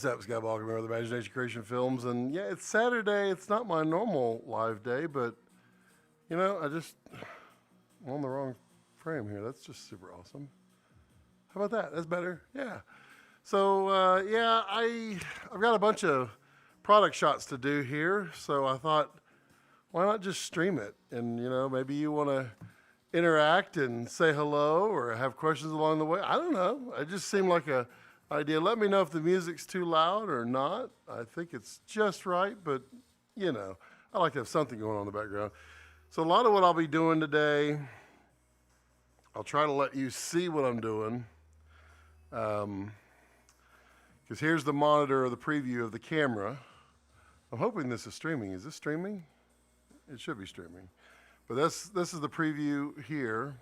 What's up, Scott Balkan with Imagination Creation Films, and yeah, it's Saturday. It's not my normal live day, but I'm on the wrong frame here. That's just super awesome. How about that? That's better. Yeah. So I've got a bunch of product shots to do here, so I thought, why not just stream it? And maybe you want to interact and say hello or have questions along the way. I don't know. It just seemed like a idea. Let me know if the music's too loud or not. I think it's just right, but I like to have something going on in the background. So a lot of what I'll be doing today, I'll try to let you see what I'm doing. Because here's the monitor or the preview of the camera. I'm hoping this is streaming. Is this streaming? It should be streaming. But this is the preview here.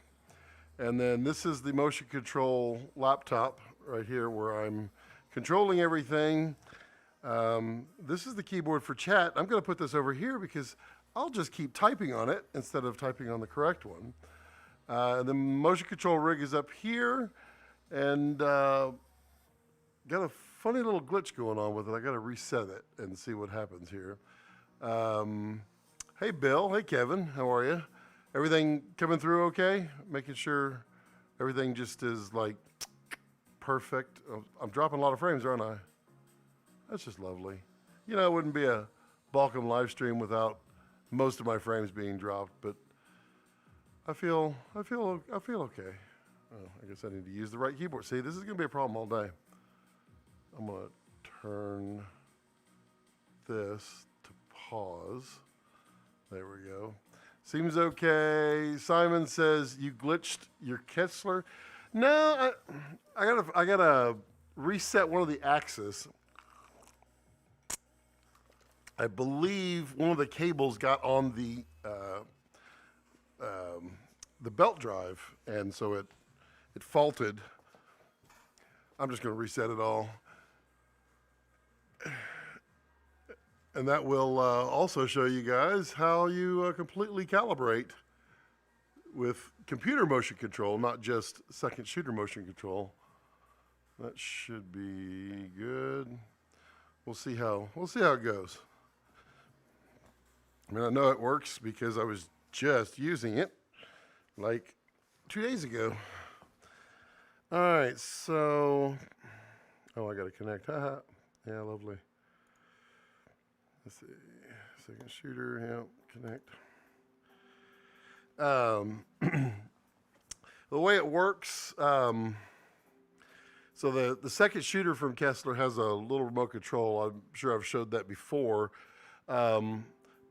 And then this is the motion control laptop right here where I'm controlling everything. This is the keyboard for chat. I'm going to put this over here because I'll just keep typing on it instead of typing on the correct one. The motion control rig is up here, and got a funny little glitch going on with it. I got to reset it and see what happens here. Hey Bill, hey Kevin, how are you? Everything coming through okay? Making sure everything just is like perfect. I'm dropping a lot of frames, aren't I? That's just lovely. It wouldn't be a Balkan live stream without most of my frames being dropped, but I feel okay. Oh, I guess I need to use the right keyboard. See, this is gonna be a problem all day. I'm gonna turn this to pause. There we go. Seems okay. Simon says you glitched your Kessler. No, I gotta reset one of the axes. I believe one of the cables got on the belt drive, and so it faulted. I'm just gonna reset it all. And that will also show you guys how you completely calibrate with computer motion control, not just second shooter motion control. That should be good. We'll see how it goes. I mean, I know it works because I was just using it like 2 days ago. All right, so I got to connect. Haha. Yeah, lovely. Let's see, second shooter, yeah, connect. The way it works, so the second shooter from Kessler has a little remote control. I'm sure I've showed that before, but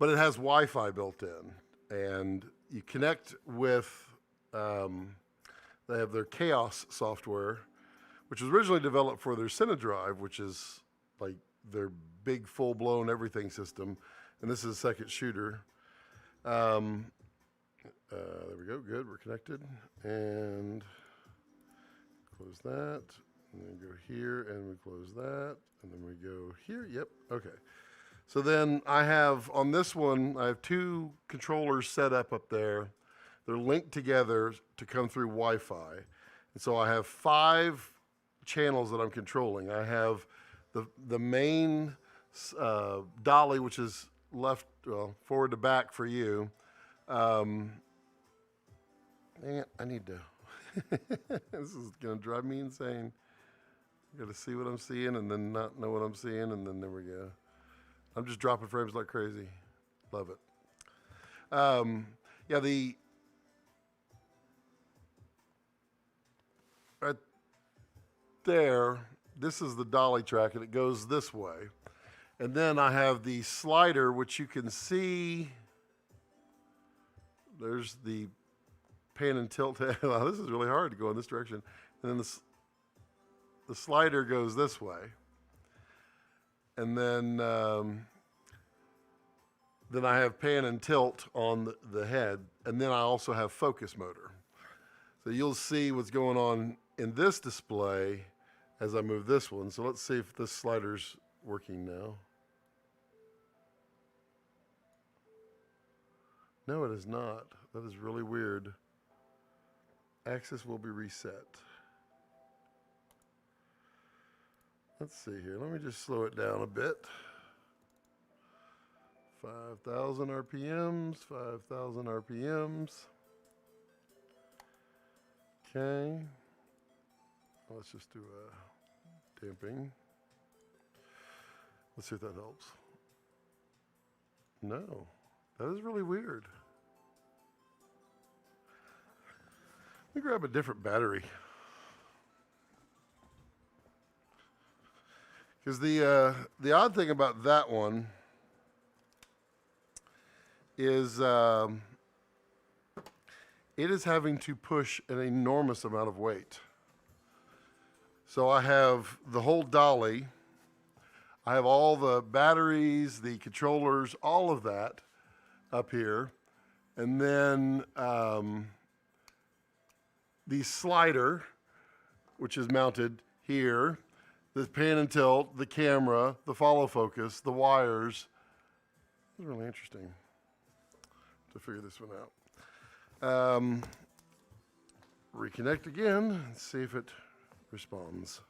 it has Wi-Fi built in, and you connect with. They have their Chaos software, which was originally developed for their CineDrive, which is like their big full-blown everything system, and this is a second shooter. There we go, good, we're connected, and close that, and then go here, and we close that, and then we go here, yep, okay. So then I have, on this one, I have two controllers set up there. They're linked together to come through Wi-Fi, and so I have 5 channels that I'm controlling. I have the main dolly, which is forward to back for you. Dang it, I need to. This is gonna drive me insane. I gotta see what I'm seeing and then not know what I'm seeing, and then there we go. I'm just dropping frames like crazy. Love it. Yeah, right there, this is the dolly track, and it goes this way. And then I have the slider, which you can see. There's the pan and tilt. Wow, this is really hard to go in this direction. And then the slider goes this way. And then I have pan and tilt on the head. And then I also have focus motor. So you'll see what's going on in this display as I move this one. So let's see if this slider's working now. No, it is not. That is really weird. Axis will be reset. Let's see here. Let me just slow it down a bit. 5,000 RPMs, 5,000 RPMs. Okay. Let's just do a damping. Let's see if that helps. No, that is really weird. Let me grab a different battery. Because the odd thing about that one is it is having to push an enormous amount of weight. So I have the whole dolly. I have all the batteries, the controllers, all of that up here. And then the slider, which is mounted here, the pan and tilt, the camera, the follow focus, the wires. It's really interesting to figure this one out. Reconnect again and see if it responds.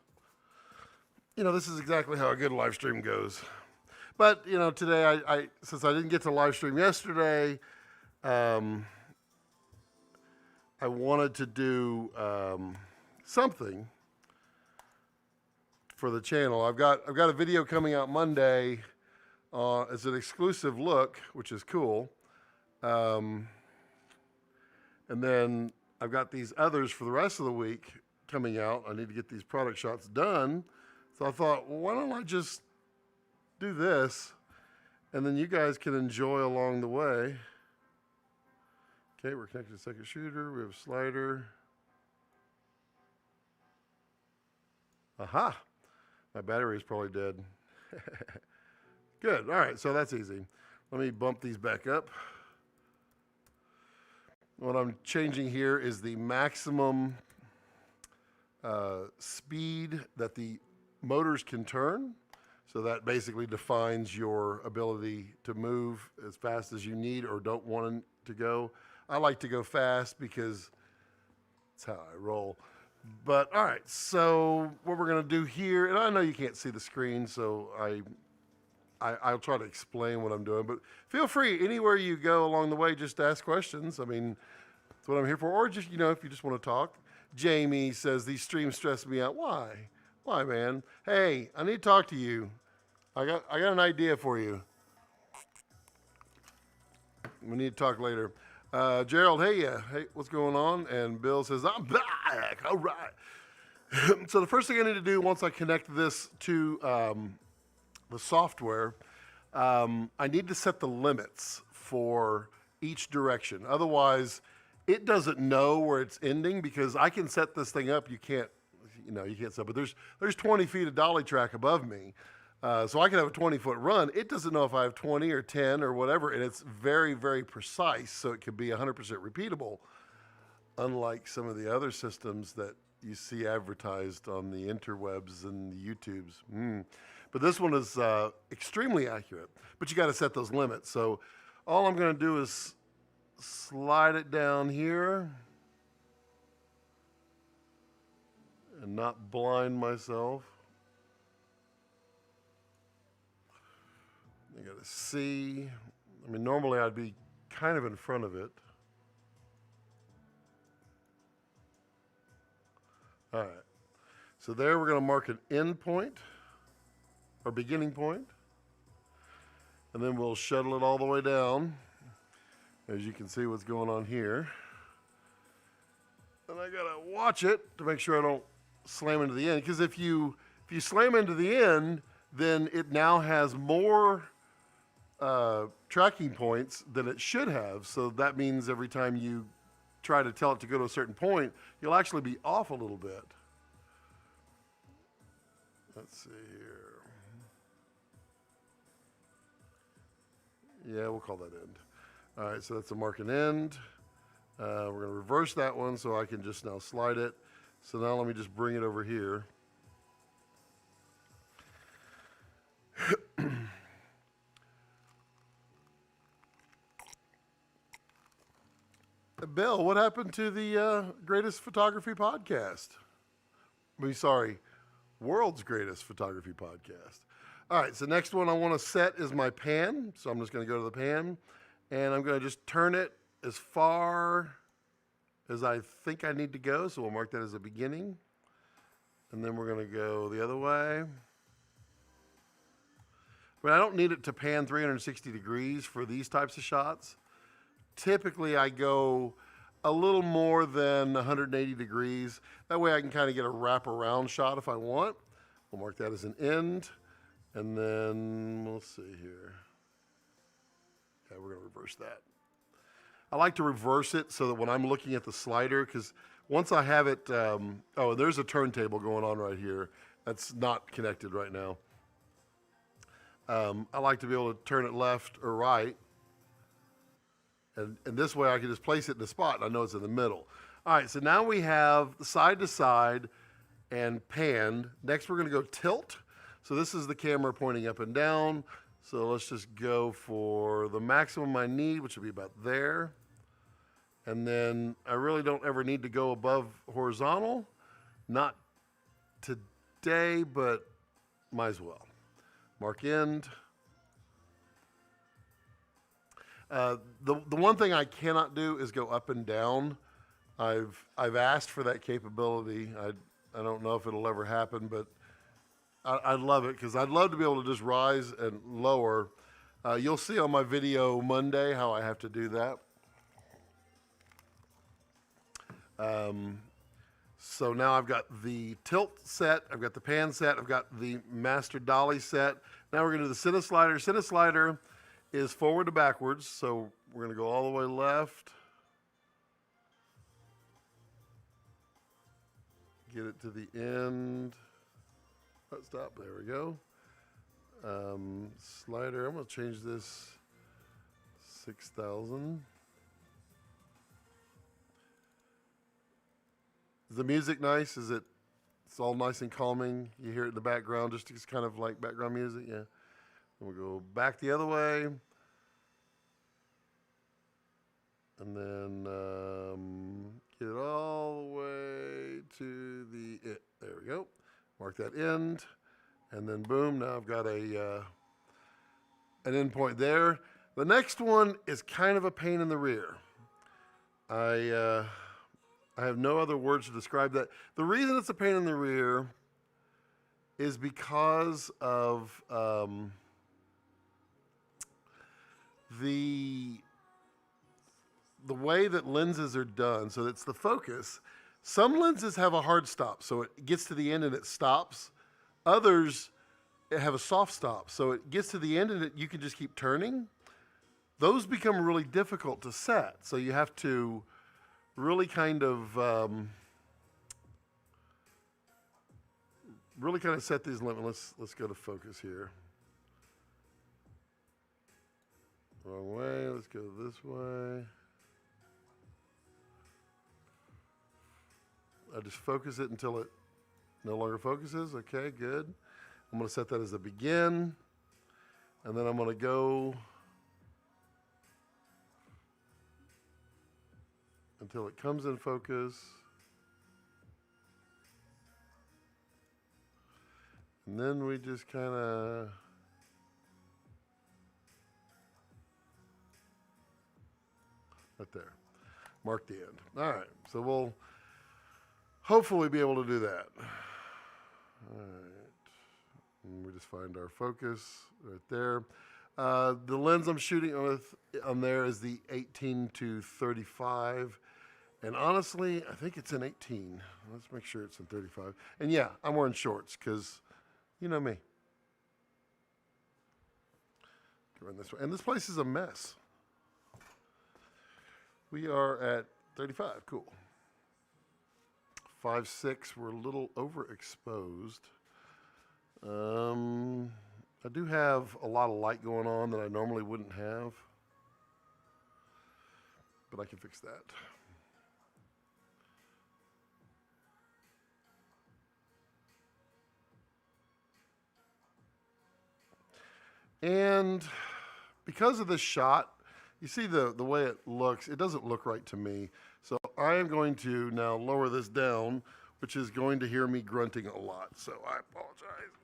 You know, this is exactly how a good live stream goes. But, you know, today, I since I didn't get to live stream yesterday, I wanted to do something for the channel. I've got a video coming out Monday as an exclusive look, which is cool. And then I've got these others for the rest of the week coming out. I need to get these product shots done. So I thought, well, why don't I just do this, and then you guys can enjoy along the way. Okay, we're connected to second shooter. We have a slider. Aha! My battery is probably dead. Good. All right, so that's easy. Let me bump these back up. What I'm changing here is the maximum speed that the motors can turn. So that basically defines your ability to move as fast as you need or don't want to go. I like to go fast because that's how I roll. But all right, so what we're gonna do here, and I know you can't see the screen, so I'll try to explain what I'm doing, but feel free, anywhere you go along the way, just ask questions. I mean, that's what I'm here for. Or just, you know, if you just want to talk. Jamie says, these streams stress me out. Why? Why, man? Hey, I need to talk to you. I got an idea for you. We need to talk later. Gerald, hey, what's going on? And Bill says, I'm back. All right. So the first thing I need to do once I connect this to the software, I need to set the limits for each direction. Otherwise, it doesn't know where it's ending, because I can set this thing up. You can't set, but there's 20 feet of dolly track above me. So I can have a 20-foot run. It doesn't know if I have 20 or 10 or whatever, and it's very, very precise, so it could be 100% repeatable, unlike some of the other systems that you see advertised on the interwebs and the YouTubes. But this one is extremely accurate, but you got to set those limits. So all I'm going to do is slide it down here and not blind myself. I got to see. I mean, normally I'd be kind of in front of it. All right. So there we're going to mark an end point or beginning point. And then we'll shuttle it all the way down. As you can see what's going on here. And I got to watch it to make sure I don't slam into the end. Because if you slam into the end, then it now has more tracking points than it should have. So that means every time you try to tell it to go to a certain point, you'll actually be off a little bit. Let's see here. Yeah, we'll call that end. All right, so that's a mark and end. We're going to reverse that one so I can just now slide it. So now let me just bring it over here. Bill, what happened to the Greatest Photography Podcast? I mean, sorry, world's greatest photography podcast. All right, so next one I want to set is my pan. So I'm just going to go to the pan, and I'm going to just turn it as far as I think I need to go. So we'll mark that as a beginning. And then we're going to go the other way. But I don't need it to pan 360 degrees for these types of shots. Typically, I go a little more than 180 degrees. That way I can kind of get a wraparound shot if I want. We'll mark that as an end. And then we'll see here. Yeah, we're going to reverse that. I like to reverse it so that when I'm looking at the slider, because once I have it, oh, there's a turntable going on right here. That's not connected right now. I like to be able to turn it left or right. And this way I can just place it in the spot and I know it's in the middle. All right, so now we have side to side and panned. Next we're going to go tilt. So this is the camera pointing up and down. So let's just go for the maximum I need, which would be about there. And then I really don't ever need to go above horizontal. Not today, but might as well. Mark end. The one thing I cannot do is go up and down. I've asked for that capability. I don't know if it'll ever happen, but I'd love it because I'd love to be able to just rise and lower. You'll see on my video Monday how I have to do that. So now I've got the tilt set, I've got the pan set, I've got the master dolly set. Now we're going to do the cine slider. Cine slider is forward to backwards, so we're going to go all the way left. Get it to the end. Oh, stop, there we go. Slider, I'm going to change this 6,000. Is the music nice? It's all nice and calming? You hear it in the background, just it's kind of like background music, yeah. We'll go back the other way. And then get it all the way to the, there we go. Mark that end. And then boom, now I've got an end point there. The next one is kind of a pain in the rear. I have no other words to describe that. The reason it's a pain in the rear is because of the way that lenses are done. So it's the focus. Some lenses have a hard stop, so it gets to the end and it stops. Others have a soft stop, so it gets to the end and you can just keep turning. Those become really difficult to set, so you have to really kind of set these limits. Let's go to focus here. Wrong way. Let's go this way. I just focus it until it no longer focuses. Okay, good. I'm going to set that as a begin, and then I'm going to go until it comes in focus. And then we just kind of right there. Mark the end. All right, so we'll hopefully be able to do that. All right, and we just find our focus right there. The lens I'm shooting with on there is the 18 to 35. And honestly, I think it's an 18. Let's make sure it's in 35. And yeah, I'm wearing shorts because you know me. Run this way. And this place is a mess. We are at 35. Cool. 5.6. We're a little overexposed. I do have a lot of light going on that I normally wouldn't have. But I can fix that. And because of this shot, you see the way it looks, it doesn't look right to me. So I am going to now lower this down, which is going to hear me grunting a lot, so I apologize.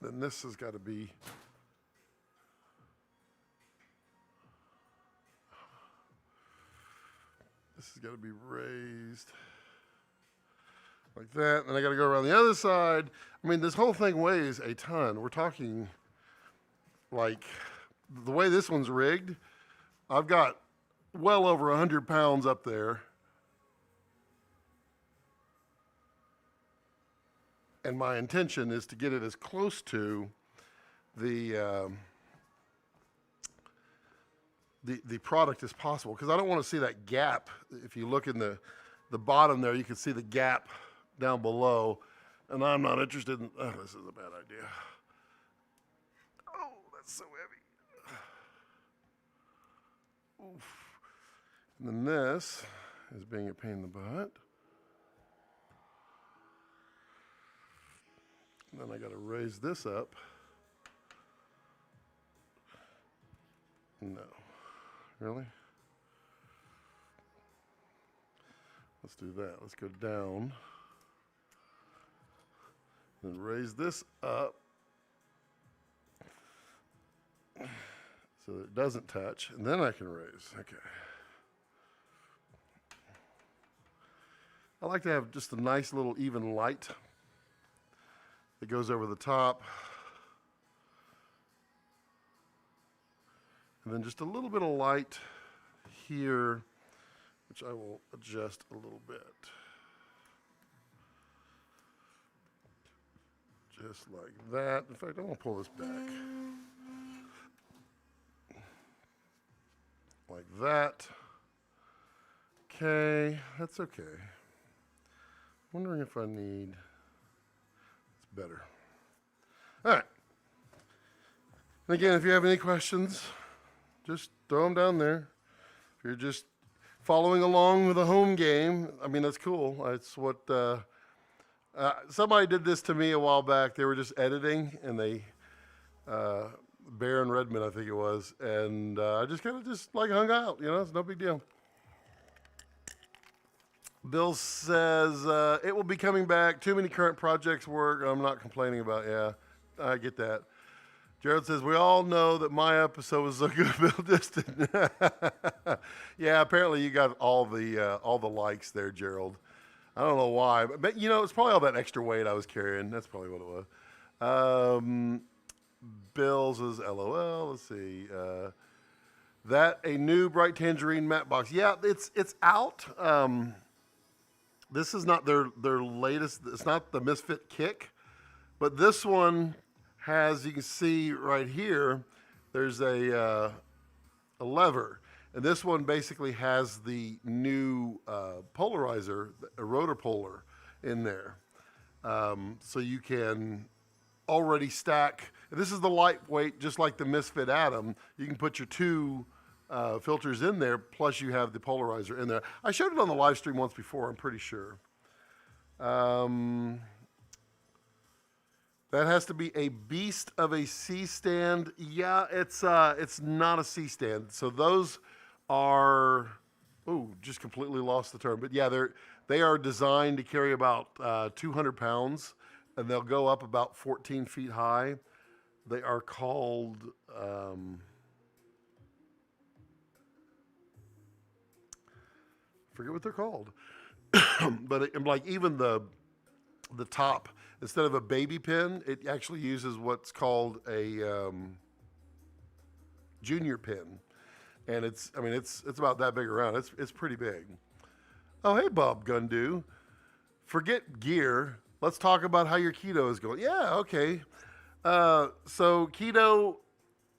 Then this has got to be raised like that. Then I got to go around the other side. I mean, this whole thing weighs a ton. We're talking like the way this one's rigged, I've got well over 100 pounds up there. And my intention is to get it as close to the product as possible, because I don't want to see that gap. If you look in the bottom there, you can see the gap down below, and I'm not interested in, oh, this is a bad idea. Oh, that's so heavy. Oof. And then this is being a pain in the butt. And then I got to raise this up. No. Really? Let's do that. Let's go down. Then raise this up so that it doesn't touch. And then I can raise. Okay. I like to have just a nice little even light that goes over the top. And then just a little bit of light here, which I will adjust a little bit. Just like that. In fact, I'm going to pull this back. Like that. Okay, that's okay. Wondering if I need, it's better. All right. And again, if you have any questions, just throw them down there. If you're just following along with a home game, I mean, that's cool. That's what, somebody did this to me a while back. They were just editing, and they, Bear and Redmond, I think it was, and I just kind of just like hung out, you know, it's no big deal. Bill says, it will be coming back. Too many current projects work. I'm not complaining about, yeah, I get that. Gerald says, we all know that my episode was so good, Bill just didn't. Yeah, apparently you got all the likes there, Gerald. I don't know why, but you know, it's probably all that extra weight I was carrying. That's probably what it was. Bill says, LOL, let's see. That a new bright tangerine matte box. Yeah, it's out. This is not their latest, it's not the Misfit Kick, but this one has, you can see right here, there's a lever. And this one basically has the new polarizer, a rotor polar in there. So you can already stack, this is the lightweight, just like the Misfit Atom. You can put your two filters in there, plus you have the polarizer in there. I showed it on the live stream once before, I'm pretty sure. That has to be a beast of a C-stand. Yeah, it's not a C-stand. So those are, oh, just completely lost the term. But yeah, they are designed to carry about 200 pounds, and they'll go up about 14 feet high. They are called, forget what they're called. But like even the top, instead of a baby pin, it actually uses what's called a junior pin. And it's about that big around. It's pretty big. Oh, hey, Bob Gundu. Forget gear. Let's talk about how your keto is going. Yeah, okay. So keto,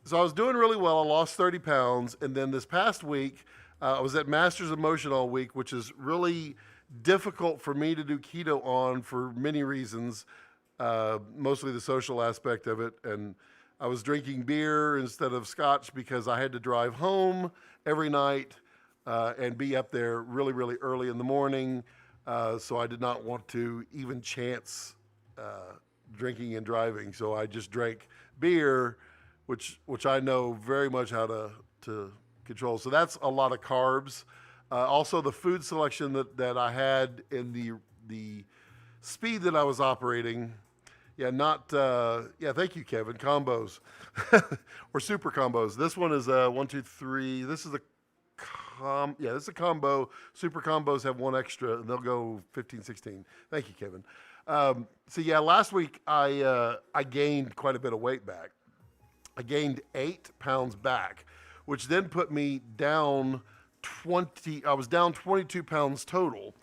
so I was doing really well. I lost 30 pounds. And then this past week, I was at Masters of Motion all week, which is really difficult for me to do keto on for many reasons, mostly the social aspect of it. And I was drinking beer instead of scotch because I had to drive home every night and be up there really, really early in the morning. So I did not want to even chance drinking and driving. So I just drank beer, which I know very much how to control. So that's a lot of carbs. Also, the food selection that I had in the speed that I was operating. Yeah, not, yeah, thank you, Kevin. Combos or super combos. This one is 1, 2, 3. This is a yeah, this is a combo. Super combos have one extra, and they'll go 15, 16. Thank you, Kevin. So yeah, last week I gained quite a bit of weight back. I gained 8 pounds back, which then put me down 20. I was down 22 pounds total,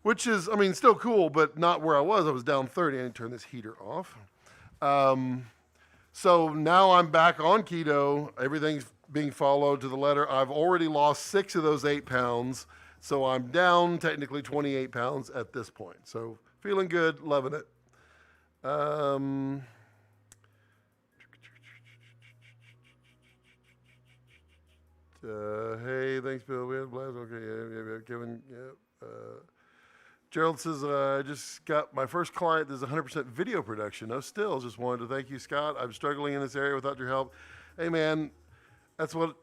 which is, I mean, still cool, but not where I was. I was down 30. I need to turn this heater off. So now I'm back on keto. Everything's being followed to the letter. I've already lost 6 of those 8 pounds. So I'm down technically 28 pounds at this point. So feeling good, loving it. Hey, thanks, Bill. We had a blast. Okay, yeah, Kevin, yeah. Gerald says, I just got my first client. There's 100% video production. No stills. Just wanted to thank you, Scott. I'm struggling in this area without your help. Hey, man, it's the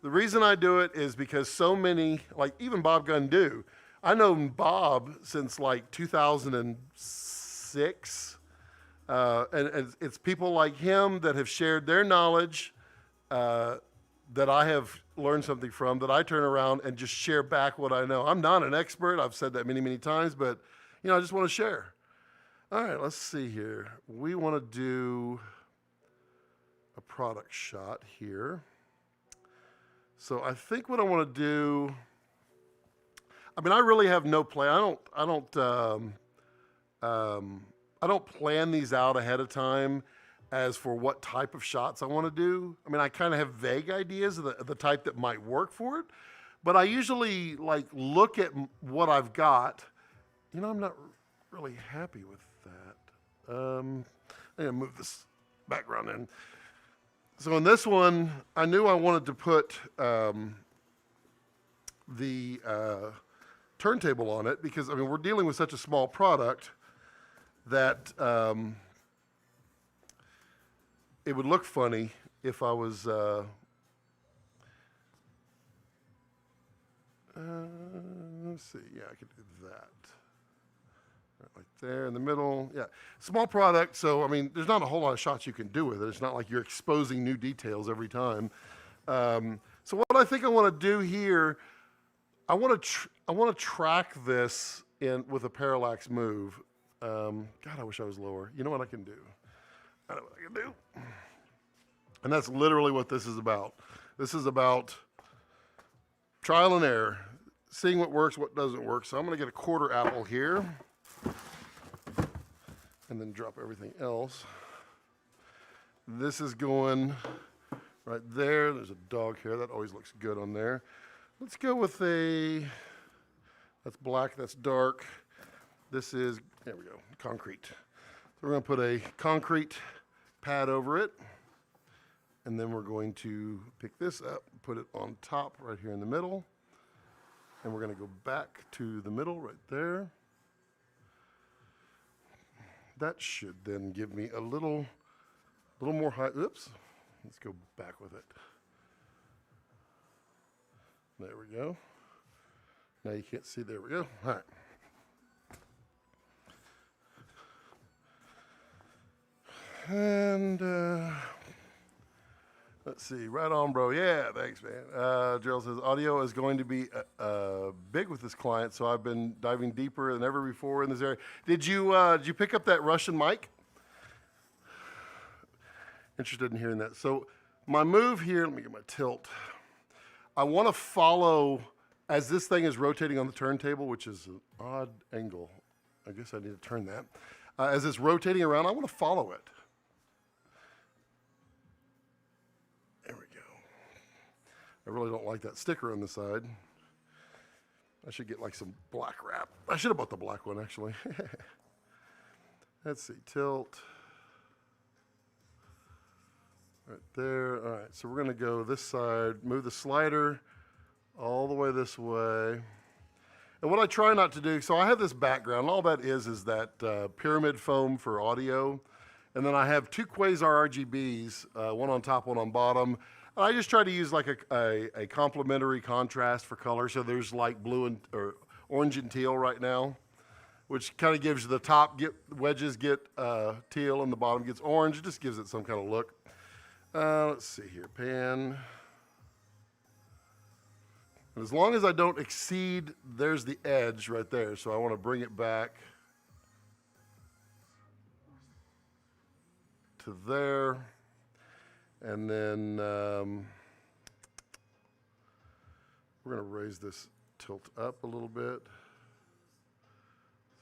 reason I do it is because so many, like even Bob Gunn do. I know Bob since like 2006. And it's people like him that have shared their knowledge that I have learned something from, that I turn around and just share back what I know. I'm not an expert. I've said that many, many times, but I just want to share. All right, let's see here. We want to do a product shot here. So I think what I want to do, I mean, I really have no plan. I don't plan these out ahead of time as for what type of shots I want to do. I mean, I kind of have vague ideas of the type that might work for it, but I usually like look at what I've got. I'm not really happy with that. I'm gonna move this background in. So in this one, I knew I wanted to put the turntable on it because, I mean, we're dealing with such a small product that it would look funny if I was, let's see, yeah, I could do that. Right there in the middle, yeah. Small product, so, I mean, there's not a whole lot of shots you can do with it. It's not like you're exposing new details every time. So what I think I want to do here, I want to track this with a parallax move. God, I wish I was lower. You know what I can do? I know what I can do. And that's literally what this is about. This is about trial and error, seeing what works, what doesn't work. So I'm going to get a quarter apple here and then drop everything else. This is going right there. There's a dog hair. That always looks good on there. Let's go with that's black, that's dark. This is, there we go, concrete. So we're going to put a concrete pad over it. And then we're going to pick this up, put it on top right here in the middle. And we're going to go back to the middle right there. That should then give me a little more height. Oops. Let's go back with it. There we go. Now you can't see. There we go. All right. And let's see. Right on, bro. Yeah, thanks, man. Gerald says, audio is going to be big with this client, so I've been diving deeper than ever before in this area. Did you pick up that Russian mic? Interested in hearing that. So my move here, let me get my tilt. I want to follow, as this thing is rotating on the turntable, which is an odd angle. I guess I need to turn that. As it's rotating around, I want to follow it. There we go. I really don't like that sticker on the side. I should get like some black wrap. I should have bought the black one, actually. Let's see, tilt. Right there. All right, so we're going to go this side, move the slider all the way this way. And what I try not to do, so I have this background. All that is that pyramid foam for audio. And then I have 2 Quasar RGBs, one on top, one on bottom. I just try to use like a complementary contrast for color. So there's like blue and or orange and teal right now, which kind of gives you the top wedges get teal and the bottom gets orange. It just gives it some kind of look. Let's see here, pan. And as long as I don't exceed, there's the edge right there. So I want to bring it back to there. And then we're going to raise this tilt up a little bit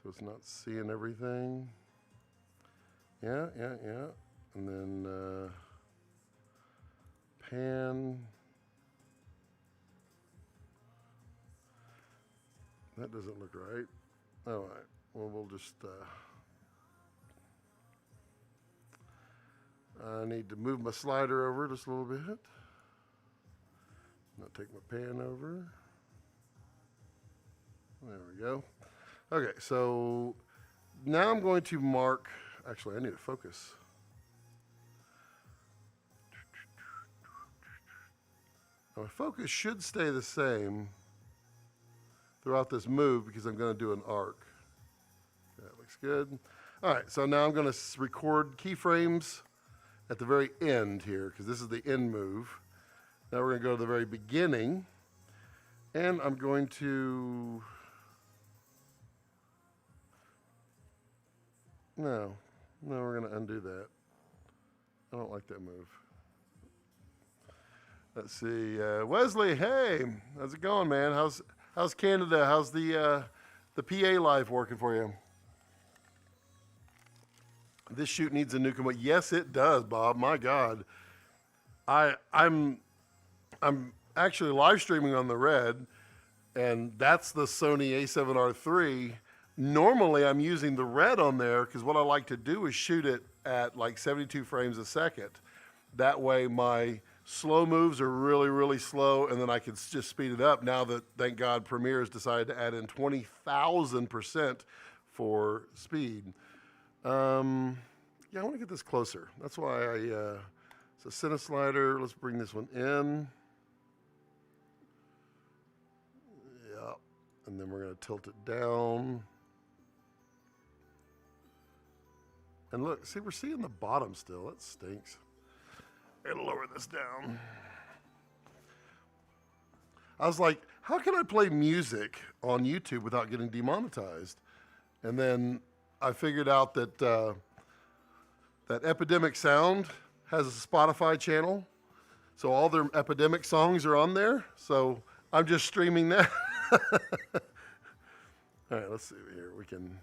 so it's not seeing everything. Yeah. And then pan. That doesn't look right. All right. Well, we'll just... I need to move my slider over just a little bit. Now take my pan over. There we go. Okay, so now I'm going to mark, actually I need to focus. Now my focus should stay the same throughout this move because I'm going to do an arc. That looks good. All right, so now I'm going to record keyframes at the very end here, because this is the end move. Now we're going to go to the very beginning, and I'm going to, no, we're going to undo that. I don't like that move. Let's see, Wesley, hey, how's it going, man? How's Canada? How's the PA life working for you? This shoot needs a new commode. Yes, it does, Bob. My God, I'm actually live streaming on the Red, and that's the Sony A7R III. Normally, I'm using the Red on there because what I like to do is shoot it at like 72 frames a second. That way, my slow moves are really, really slow, and then I can just speed it up. Now that, thank God, Premiere has decided to add in 20,000% for speed. Yeah, I want to get this closer. That's why so center slider, let's bring this one in. Yeah, and then we're going to tilt it down. And look, see, we're seeing the bottom still. That stinks. I gotta lower this down. I was like, how can I play music on YouTube without getting demonetized? And then I figured out that that Epidemic Sound has a Spotify channel. So all their Epidemic songs are on there. So I'm just streaming that. All right, let's see here. We can,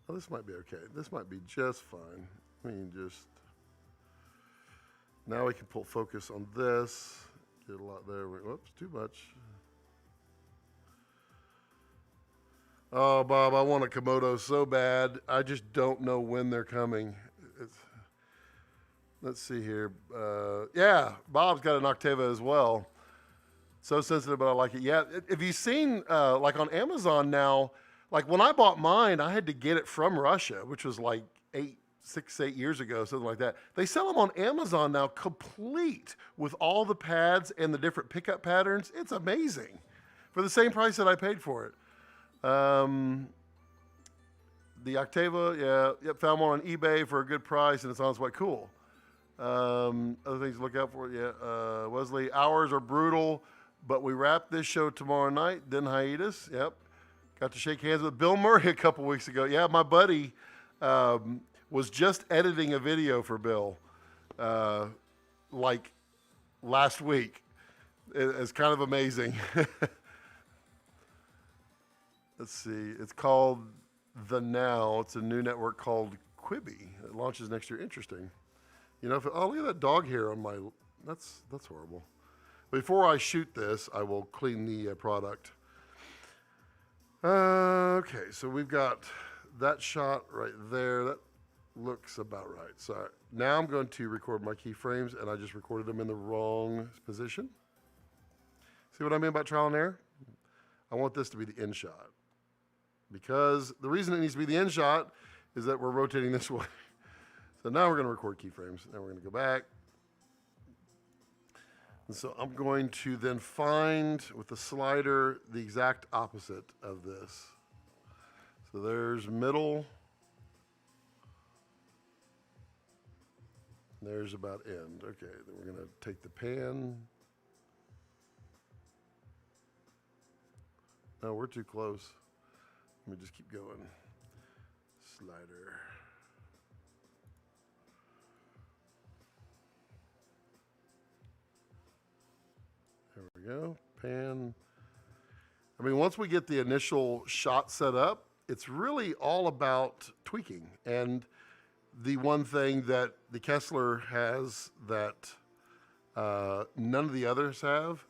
oh, this might be okay. This might be just fine. We can just, now we can pull focus on this. Get a lot there. Whoops, too much. Oh, Bob, I want a Komodo so bad. I just don't know when they're coming. Let's see here. Yeah, Bob's got an Octava as well. So sensitive, but I like it. Yeah, have you seen, like on Amazon now, like when I bought mine, I had to get it from Russia, which was like 6, 8 years ago, something like that. They sell them on Amazon now, complete with all the pads and the different pickup patterns. It's amazing for the same price that I paid for it. The Octava, yeah, found one on eBay for a good price, and it's on its way. Cool. Other things to look out for, yeah. Wesley, hours are brutal, but we wrapped this show tomorrow night. Then hiatus, yep. Got to shake hands with Bill Murray a couple weeks ago. Yeah, my buddy was just editing a video for Bill, like last week. It's kind of amazing. Let's see, it's called The Now. It's a new network called Quibi. It launches next year. Interesting. You know, oh, look at that dog hair on my, that's horrible. Before I shoot this, I will clean the product. Okay, so we've got that shot right there. That looks about right. So now I'm going to record my keyframes, and I just recorded them in the wrong position. See what I mean about trial and error? I want this to be the end shot. Because the reason it needs to be the end shot is that we're rotating this way. So now we're going to record keyframes. Now we're going to go back. And so I'm going to then find with the slider the exact opposite of this. So there's middle. There's about end. Okay, then we're going to take the pan. No, we're too close. Let me just keep going. Slider. There we go. Pan. I mean, once we get the initial shot set up, it's really all about tweaking. And the one thing that the Kessler has that none of the others have,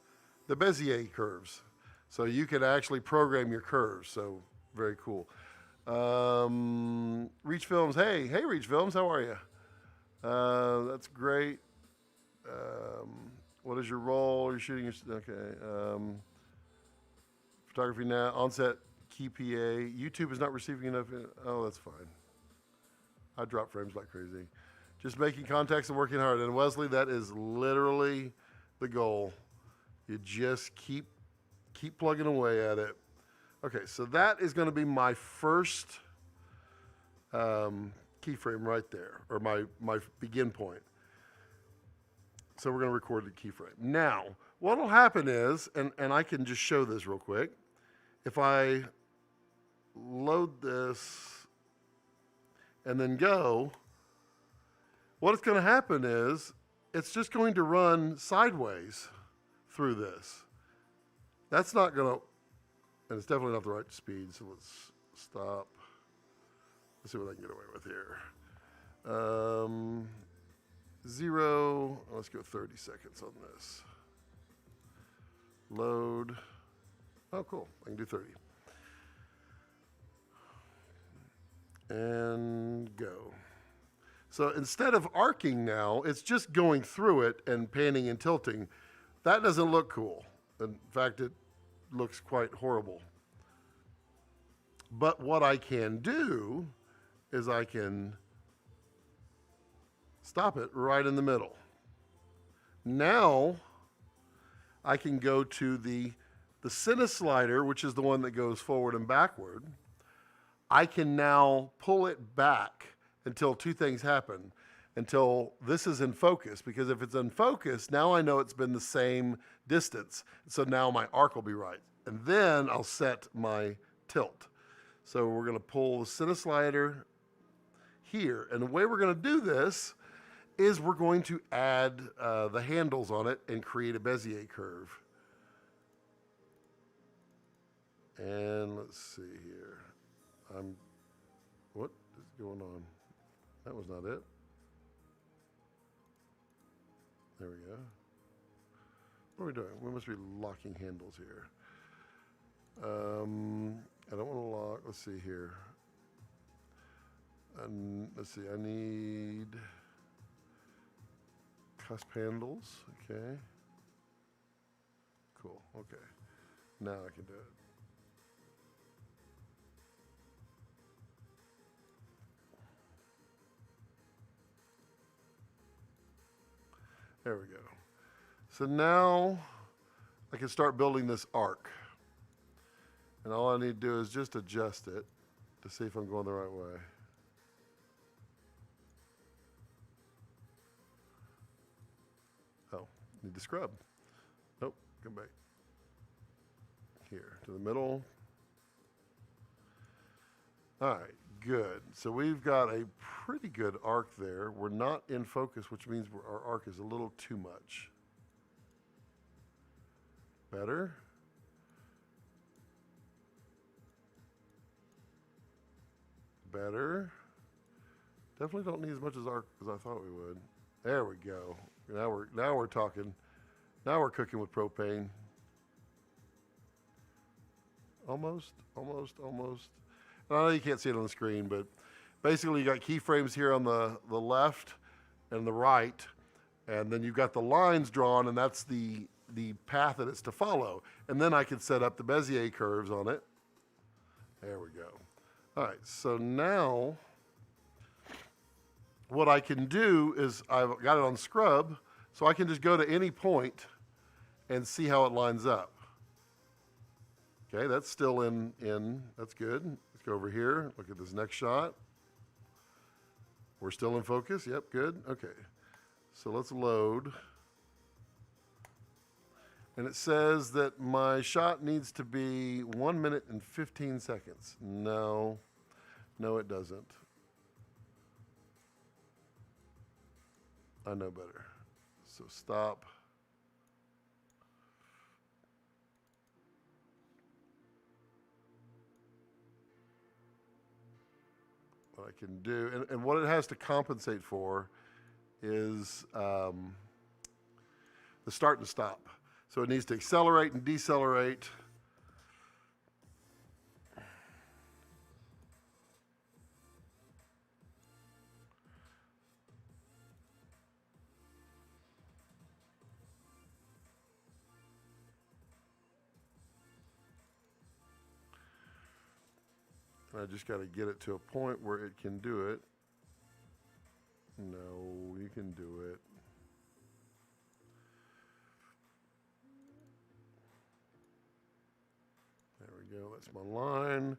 the Bezier curves. So you can actually program your curves. So very cool. Reach Films. Hey, Reach Films. How are you? That's great. What is your role? You're shooting your, okay. Photography now, onset, key PA. YouTube is not receiving enough. Oh, that's fine. I drop frames like crazy. Just making contacts and working hard. And Wesley, that is literally the goal. You just keep plugging away at it. Okay, so that is going to be my first keyframe right there, or my begin point. So we're going to record the keyframe. Now, what will happen is, and I can just show this real quick. If I load this and then go, what's going to happen is it's just going to run sideways through this. That's not going to, and it's definitely not the right speed, so let's stop. Let's see what I can get away with here. 0, let's go 30 seconds on this. Load. Oh, cool. I can do 30. And go. So instead of arcing now, it's just going through it and panning and tilting. That doesn't look cool. In fact, it looks quite horrible. But what I can do is I can stop it right in the middle. Now I can go to the cine slider, which is the one that goes forward and backward. I can now pull it back until two things happen. Until this is in focus, because if it's in focus, now I know it's been the same distance. So now my arc will be right. And then I'll set my tilt. So we're going to pull the cine slider here. And the way we're going to do this is we're going to add the handles on it and create a Bezier curve. And let's see here. What is going on? That was not it. There we go. What are we doing? We must be locking handles here. I don't want to lock. Let's see here. Let's see. I need cusp handles. Okay. Cool. Okay. Now I can do it. There we go. So now I can start building this arc. And all I need to do is just adjust it to see if I'm going the right way. Oh, need to scrub. Nope, come back. Here, to the middle. All right, good. So we've got a pretty good arc there. We're not in focus, which means our arc is a little too much. Better. Better. Definitely don't need as much as arc as I thought we would. There we go. Now we're talking. Now we're cooking with propane. Almost. I know you can't see it on the screen, but basically you got keyframes here on the left and the right, and then you've got the lines drawn, and that's the path that it's to follow. And then I can set up the Bezier curves on it. There we go. All right, so now what I can do is I've got it on scrub, so I can just go to any point and see how it lines up. Okay, that's still in, that's good. Let's go over here, look at this next shot. We're still in focus, yep, good, okay. So let's load. And it says that my shot needs to be 1 minute and 15 seconds. No, it doesn't. I know better. So stop. What I can do, and what it has to compensate for is the start and stop. So it needs to accelerate and decelerate. And I just got to get it to a point where it can do it. No, you can do it. There we go, that's my line.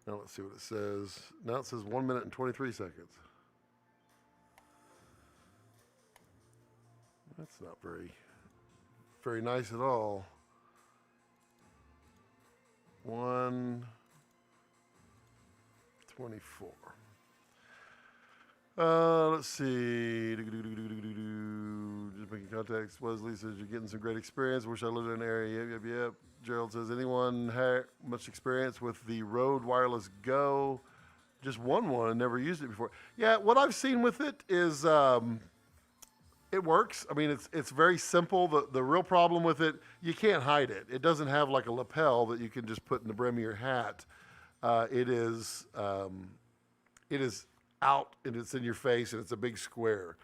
Now let's see what it says. Now it says 1 minute and 23 seconds. That's not very nice at all. 1:24. Let's see. Just making contacts. Wesley says you're getting some great experience. Wish I lived in an area. Yep. Gerald says, anyone had much experience with the Rode Wireless Go? Just won one and never used it before. Yeah, what I've seen with it is it works. I mean, it's very simple. The real problem with it, you can't hide it. It doesn't have like a lapel that you can just put in the brim of your hat. It is out and it's in your face and it's a big square.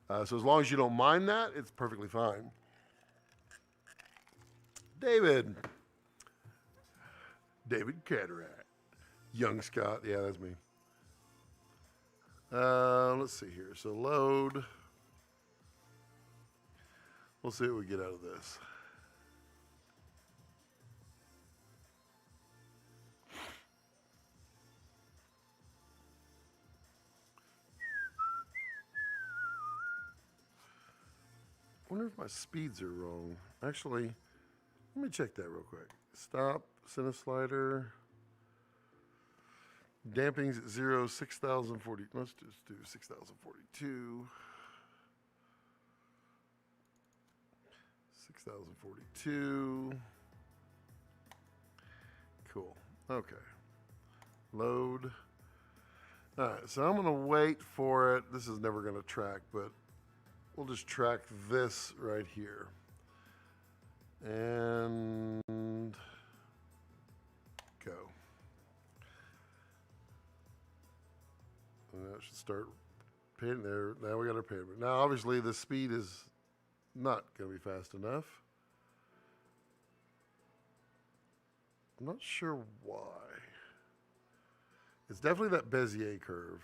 So as long as you don't mind that, it's perfectly fine. David Cataract. Young Scott. Yeah, that's me. Let's see here. So load. We'll see what we get out of this. I wonder if my speeds are wrong. Actually, let me check that real quick. Stop, center slider. Damping's at 0, 6,040. Let's just do 6,042. 6,042. Cool. Okay. Load. All right, so I'm going to wait for it. This is never going to track, but we'll just track this right here. And go. And that should start painting there. Now we got our pavement. Now, obviously, the speed is not going to be fast enough. I'm not sure why. It's definitely that Bezier curve.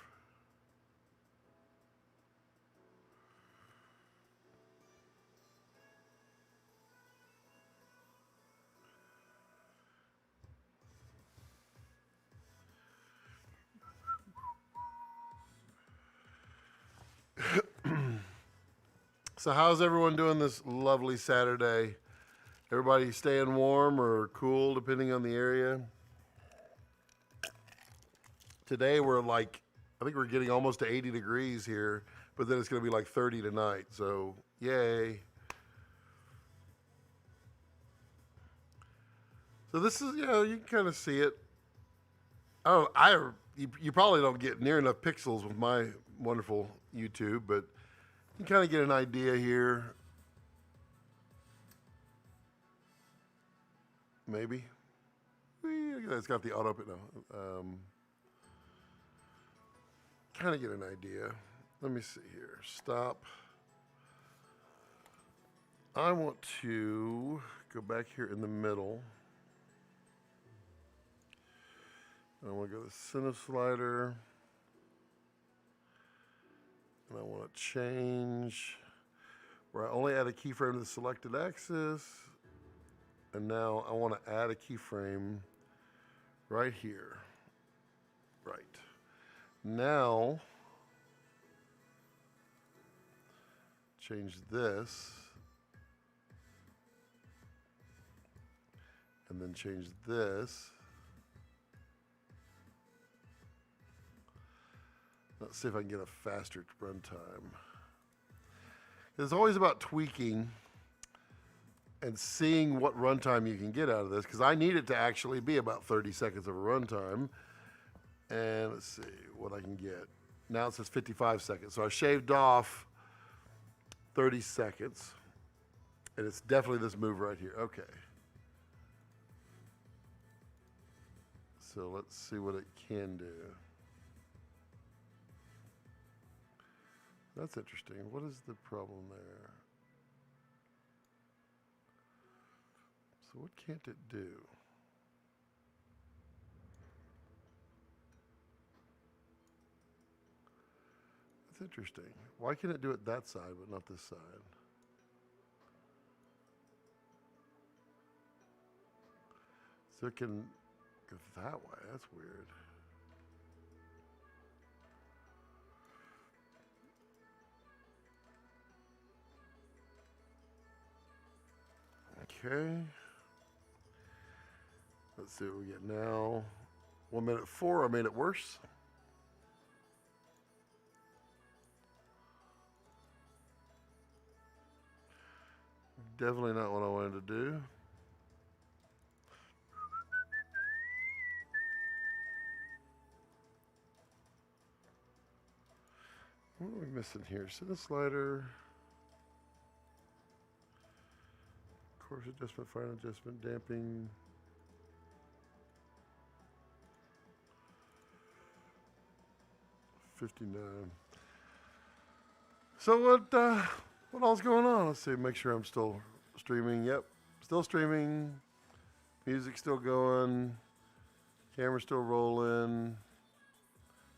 So how's everyone doing this lovely Saturday? Everybody staying warm or cool depending on the area? Today we're like, I think we're getting almost to 80 degrees here, but then it's going to be like 30 tonight, so yay. So this is, you know, you can kind of see it. Oh, you probably don't get near enough pixels with my wonderful YouTube, but you can kind of get an idea here. Maybe. It's got the auto open now. Kind of get an idea. Let me see here. Stop. I want to go back here in the middle. I want to go to the center slider. And I want to change where I only add a keyframe to the selected axis. And now I want to add a keyframe right here. Right. Now, change this. And then change this. Let's see if I can get a faster runtime. It's always about tweaking and seeing what runtime you can get out of this, because I need it to actually be about 30 seconds of a runtime. And let's see what I can get. Now it says 55 seconds. So I shaved off 30 seconds. And it's definitely this move right here. Okay. So let's see what it can do. That's interesting. What is the problem there? So what can't it do? That's interesting. Why can it do it that side but not this side? So it can go that way. That's weird. Okay. Let's see what we get now. 1:04, I made it worse. Definitely not what I wanted to do. What are we missing here? Center slider. Course adjustment, final adjustment, damping. $59. So what all's going on? Let's see, make sure I'm still streaming. Yep, still streaming. Music still going. Camera still rolling.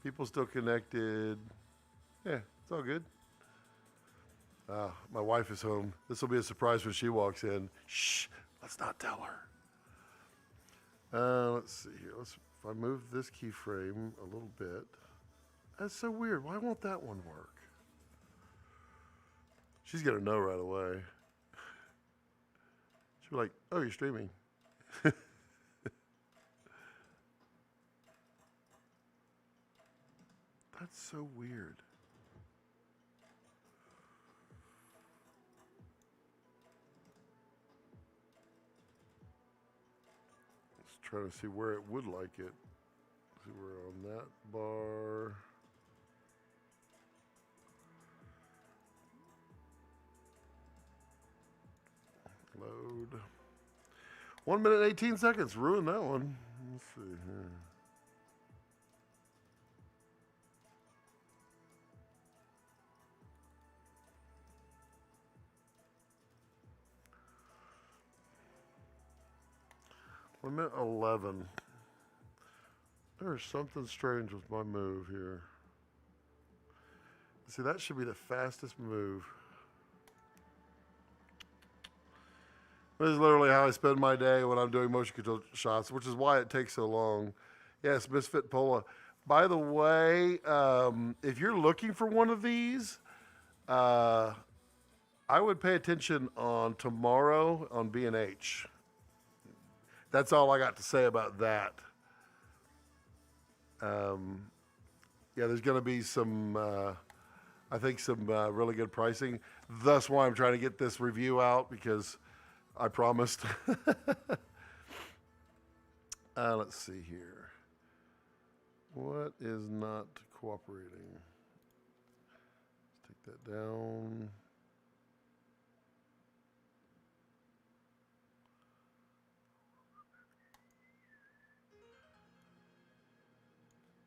People still connected. Yeah, it's all good. My wife is home. This will be a surprise when she walks in. Shh, let's not tell her. Let's see here. If I move this keyframe a little bit. That's so weird. Why won't that one work? She's gonna know right away. She'll be like, "Oh, you're streaming." That's so weird. Trying to see where it would like it. See, we're on that bar. Load. 1 minute 18 seconds. Ruined that one. Let's see here. Minute 11. There's something strange with my move here. See, that should be the fastest move. This is literally how I spend my day when I'm doing motion control shots, which is why it takes so long. Yes, Misfit Pola. By the way, if you're looking for one of these, I would pay attention on tomorrow on B&H. That's all I got to say about that. Yeah, there's going to be some, I think, some really good pricing. Thus why I'm trying to get this review out, because I promised. Let's see here. What is not cooperating? Let's take that down.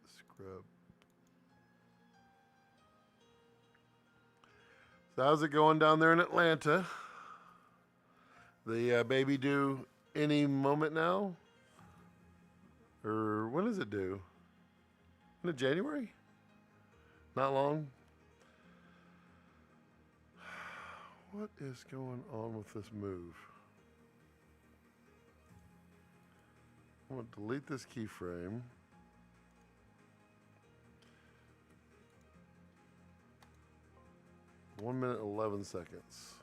Scrub. So how's it going down there in Atlanta? The baby due any moment now? Or when does it due? In January? Not long. What is going on with this move? I'm going to delete this keyframe. One minute, 11 seconds.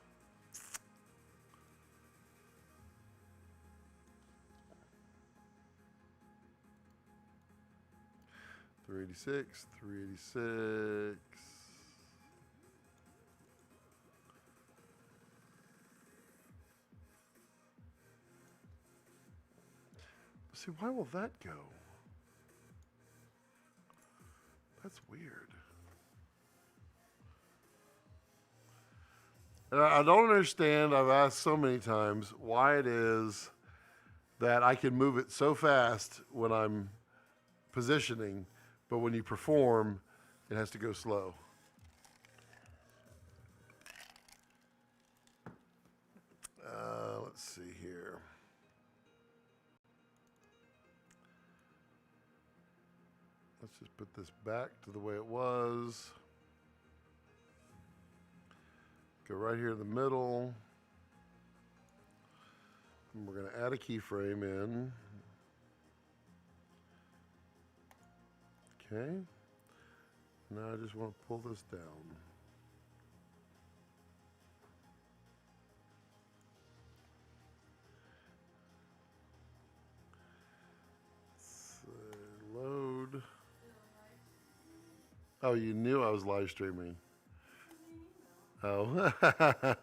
$386, $386. See, why will that go? That's weird. And I don't understand, I've asked so many times, why it is that I can move it so fast when I'm positioning, but when you perform, it has to go slow. Let's see here. Let's just put this back to the way it was. Go right here in the middle. And we're going to add a keyframe in. Okay. Now I just want to pull this down. Load. Oh, you knew I was live streaming. Oh, I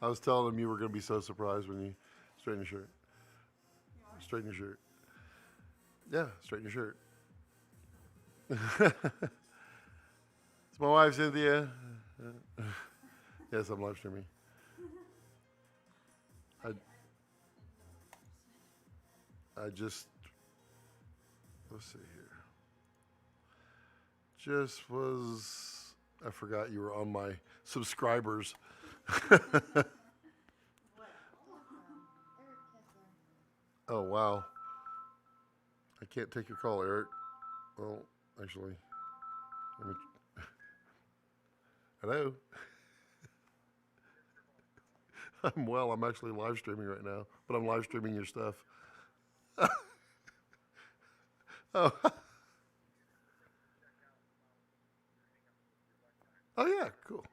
was telling them you were going to be so surprised when you straighten your shirt. Straighten your shirt. Yeah, straighten your shirt. It's my wife, Cynthia. Yes, I'm live streaming. I just, let's see here. Just was, I forgot you were on my subscribers. Oh, wow. I can't take your call, Eric. Well, actually, let me. Hello. I'm well. I'm actually live streaming right now, but I'm live streaming your stuff. Oh. Oh yeah, cool.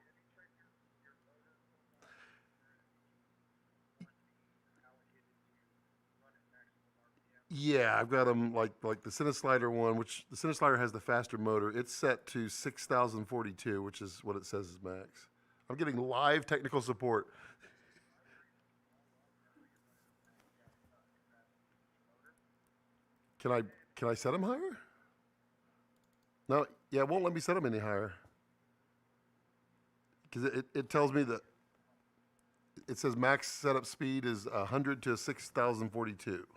Yeah, I've got them like the Cineslider one, which the Cineslider has the faster motor. It's set to 6,042, which is what it says is max. I'm getting live technical support. Can I can I set them higher? No, yeah, it won't let me set them any higher because it tells me that it says max setup speed is 100 to 6,042.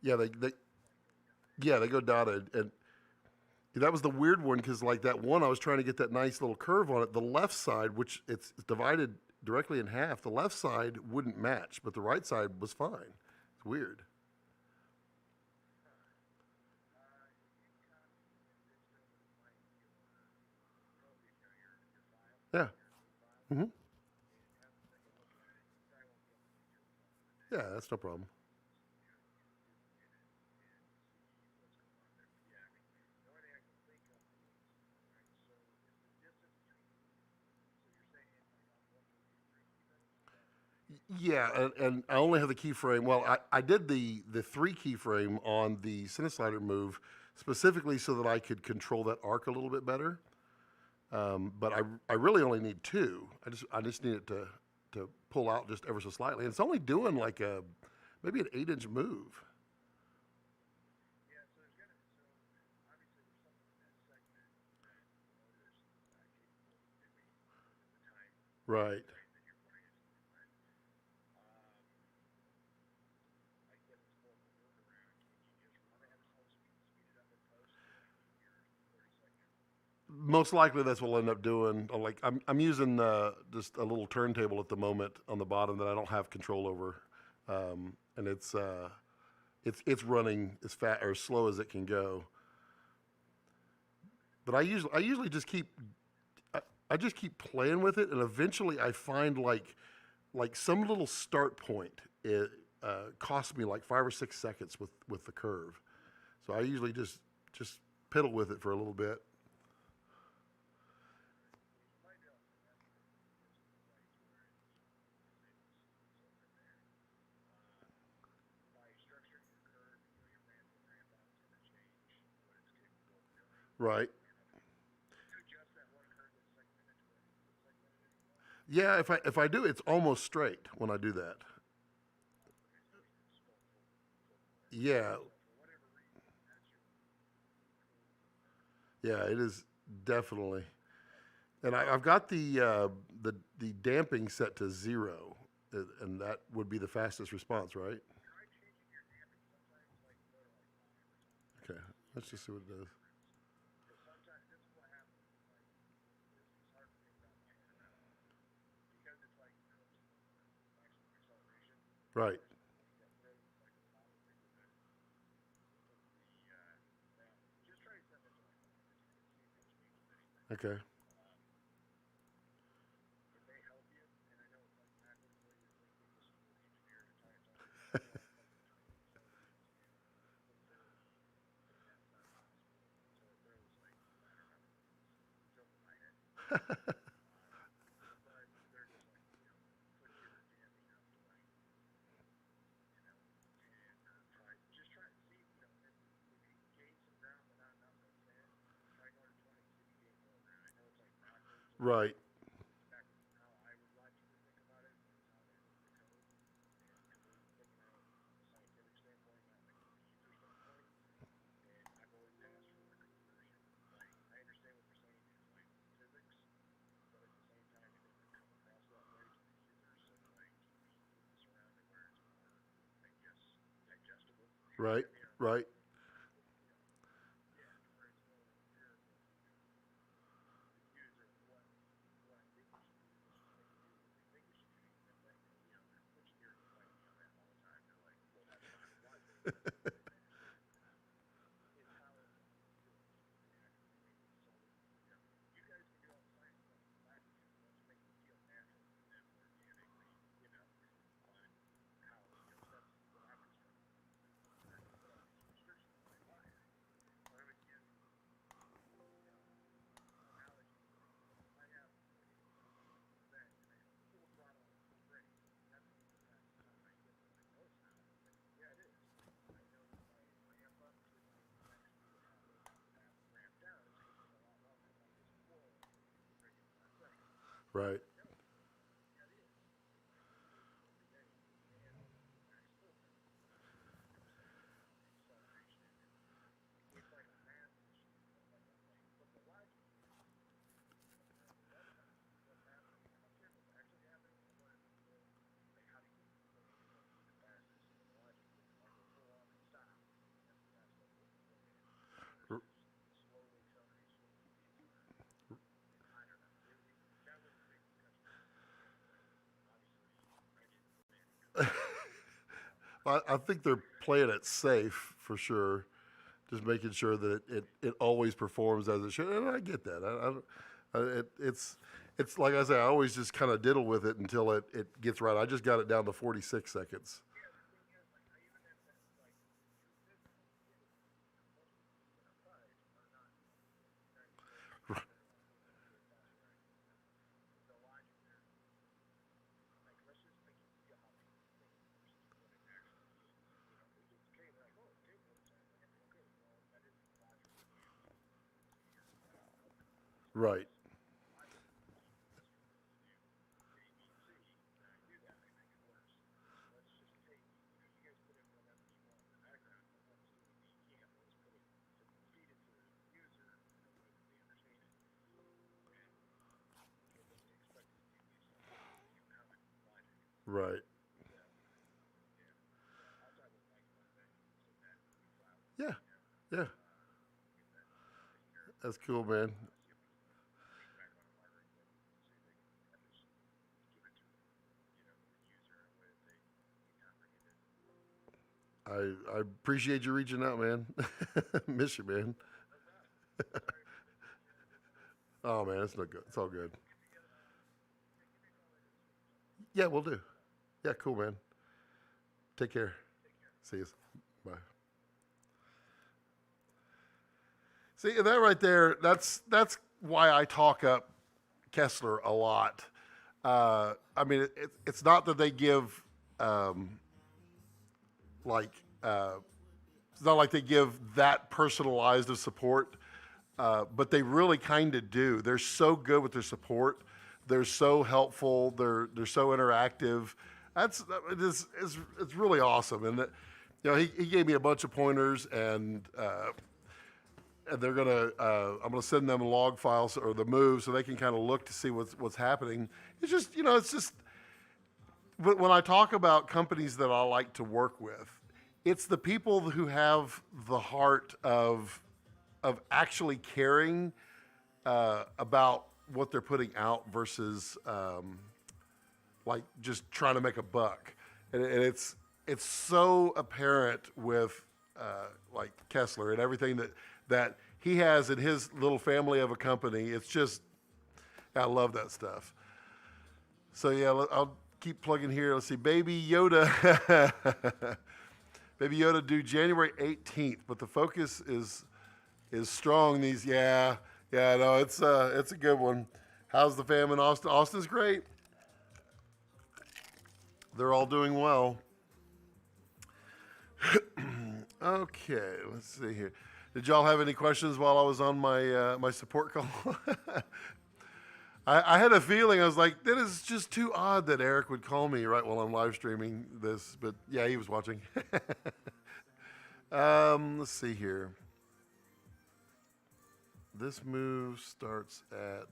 Yeah, they go dotted, and that was the weird one because like that one, I was trying to get that nice little curve on it. The left side, which it's divided directly in half, the left side wouldn't match, but the right side was fine. It's weird. Yeah. Hmm. Yeah, that's no problem. Yeah, and I only have the keyframe. Well, I did the three keyframe on the Cineslider move specifically so that I could control that arc a little bit better. But I really only need two. I just need it to pull out just ever so slightly. And it's only doing like a maybe an 8-inch move. Right. most likely that's what I'll end up doing. Like I'm using just a little turntable at the moment on the bottom that I don't have control over, and it's running as fast or as slow as it can go. But I usually just I just keep playing with it, and eventually I find like some little start point. It costs me like 5 or 6 seconds with the curve. So I usually just piddle with it for a little bit. Right. Yeah, if I do, it's almost straight when I do that. Yeah, yeah, it is definitely. And I've got the damping set to 0, and that would be the fastest response, right? Okay, let's just see what it does. Right. Okay. Right. Right. Right. Right. I think they're playing it safe for sure. Just making sure that it always performs as it should. And I get that. It's like I say, I always just kind of diddle with it until it gets right. I just got it down to 46 seconds. Right. Right. Yeah. Yeah. That's cool, man. I appreciate you reaching out, man. Miss you, man. Oh man, it's not good. It's all good. Yeah, we'll do. Yeah, cool, man. Take care. See you. Bye. See that right there. That's why I talk up Kessler a lot. I mean, it's not that they give um, like it's not like they give that personalized of support, but they really kind of do. They're so good with their support. They're so helpful. They're so interactive. It's really awesome. And he gave me a bunch of pointers, and they're gonna I'm gonna send them log files or the move so they can kind of look to see what's happening. It's just when I talk about companies that I like to work with, it's the people who have the heart of actually caring about what they're putting out versus like just trying to make a buck. And it's so apparent with like Kessler and everything that he has in his little family of a company. It's just, I love that stuff. So yeah, I'll keep plugging here. Let's see, Baby Yoda. Baby Yoda due January 18th, but the focus is strong. No, it's a good one. How's the fam in Austin? Austin's great. They're all doing well. Okay, let's see here. Did y'all have any questions while I was on my support call? I had a feeling, I was like, that is just too odd that Eric would call me right while I'm live streaming this. But yeah, he was watching. Let's see here. This move starts at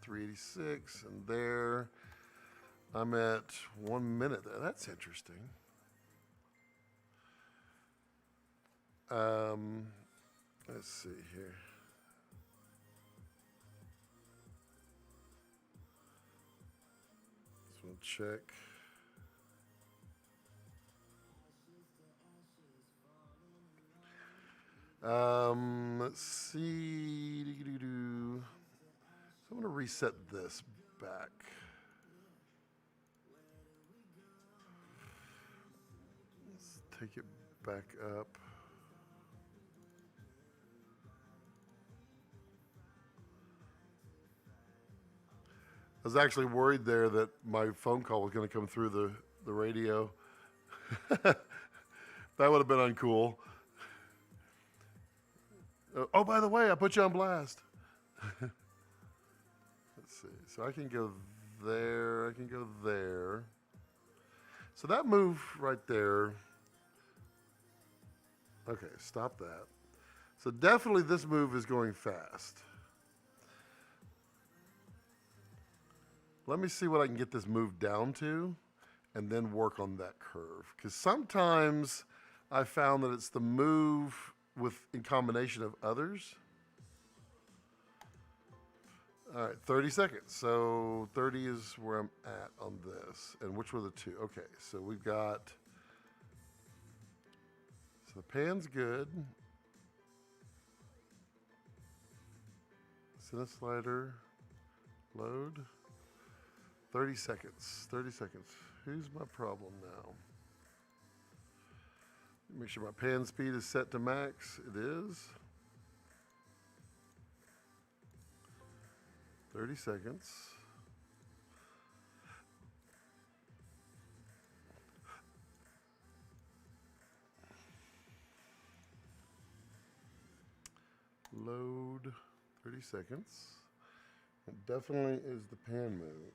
386, and there I'm at 1 minute there. That's interesting. Let's see here. Just want to check. Let's see. So I'm going to reset this back. Let's take it back up. I was actually worried there that my phone call was going to come through the radio. That would have been uncool. Oh, by the way, I put you on blast. Let's see. So I can go there. I can go there. So that move right there. Okay, stop that. So definitely this move is going fast. Let me see what I can get this move down to and then work on that curve. Because sometimes I found that it's the move in combination of others. All right, 30 seconds. So 30 is where I'm at on this. And which were the two? Okay, so we've got, so the pan's good. Cine slider, load. 30 seconds, 30 seconds. Who's my problem now? Make sure my pan speed is set to max. It is. 30 seconds. Load, 30 seconds. It definitely is the pan move.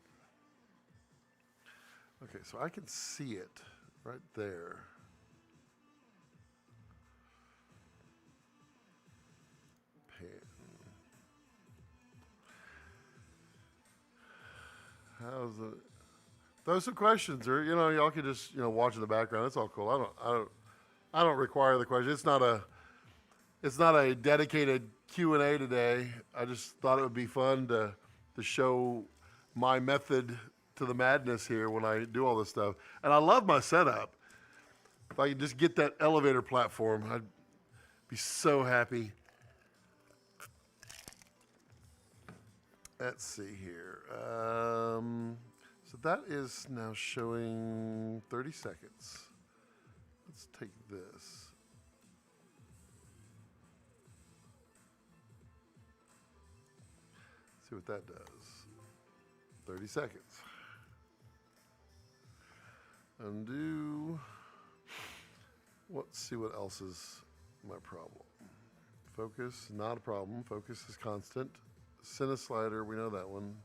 Okay, so I can see it right there. Pan. How's it? Those some questions, or y'all can just watch in the background. It's all cool. I don't require the question. It's not a dedicated Q&A today. I just thought it would be fun to show my method to the madness here when I do all this stuff. And I love my setup. If I could just get that elevator platform, I'd be so happy. Let's see here. So that is now showing 30 seconds. Let's take this. See what that does. 30 seconds. Undo. Let's see what else is my problem. Focus, not a problem. Focus is constant. Cine slider, we know that one.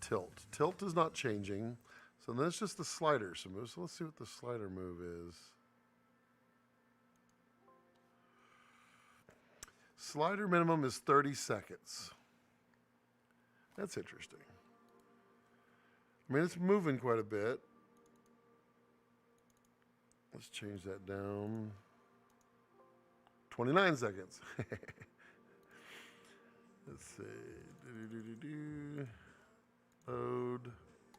Tilt. Tilt is not changing. So then it's just the slider. So let's see what the slider move is. Slider minimum is 30 seconds. That's interesting. I mean, it's moving quite a bit. Let's change that down. 29 seconds. Let's see. Load.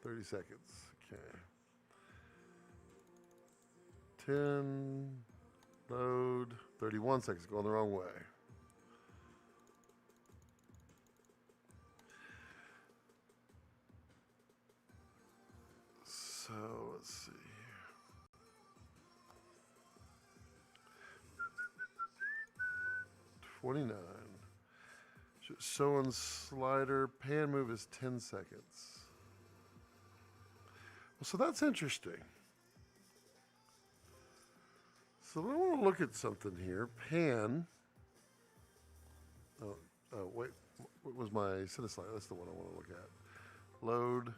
30 seconds. Okay. 10. Load. 31 seconds. Going the wrong way. So let's see. 29. Showing slider, pan move is 10 seconds. Well, so that's interesting. So I want to look at something here. Pan. Oh, wait. What was my cine slider? That's the one I want to look at. Load.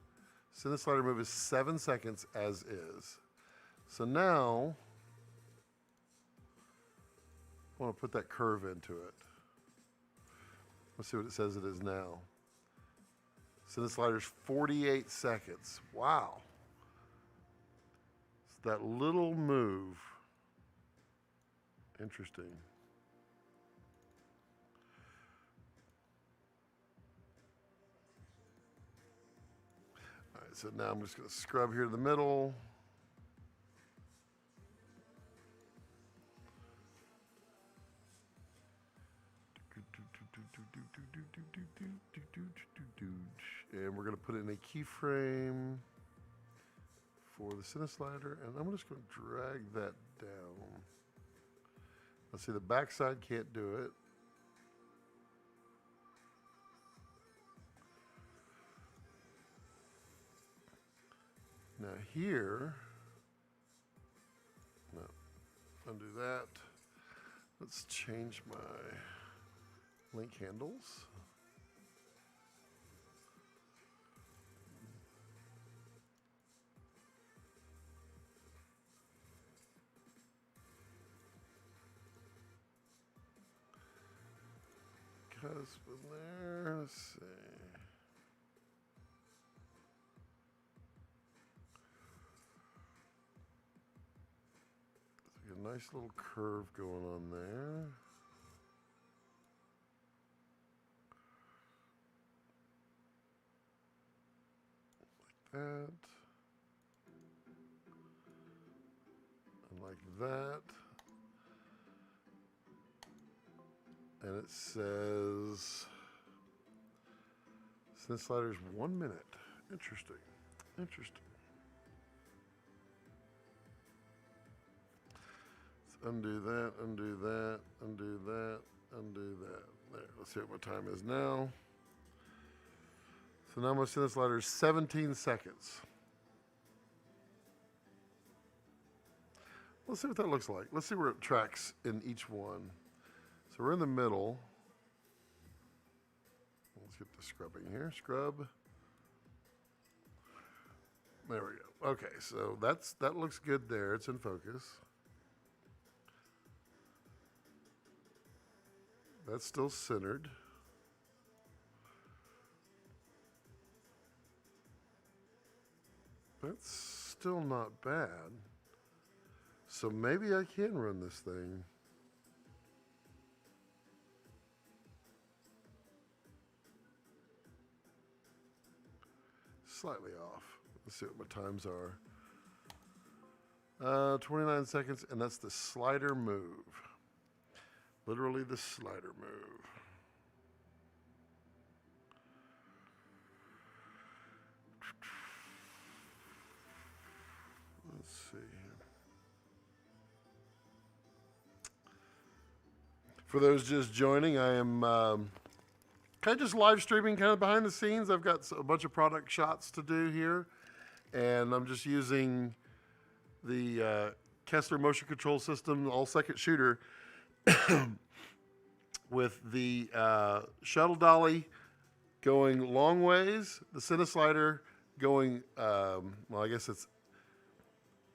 Cine slider move is 7 seconds as is. So now I want to put that curve into it. Let's see what it says it is now. Cine slider's 48 seconds. Wow. It's that little move. Interesting. All right, so now I'm just going to scrub here to the middle. And we're going to put it in a keyframe for the cine slider, and I'm just going to drag that down. Let's see, the backside can't do it. Now here, no, undo that. Let's change my link handles. Cusp in there, let's see. There's a nice little curve going on there. Like that. And like that. And it says cine slider's 1 minute. Interesting. Interesting. Let's undo that, undo that, undo that, undo that. There. Let's see what my time is now. So now my cine slider is 17 seconds. Let's see what that looks like. Let's see where it tracks in each one. So we're in the middle. Let's get the scrubbing here. Scrub. There we go. Okay, so that looks good there. It's in focus. That's still centered. That's still not bad. So maybe I can run this thing. Slightly off. Let's see what my times are. 29 seconds, and that's the slider move. Literally the slider move. Let's see here. For those just joining, I am kind of just live streaming kind of behind the scenes. I've got a bunch of product shots to do here, and I'm just using the Kessler motion control system, all second shooter, with the shuttle dolly going long ways, the cine slider going, well, I guess it's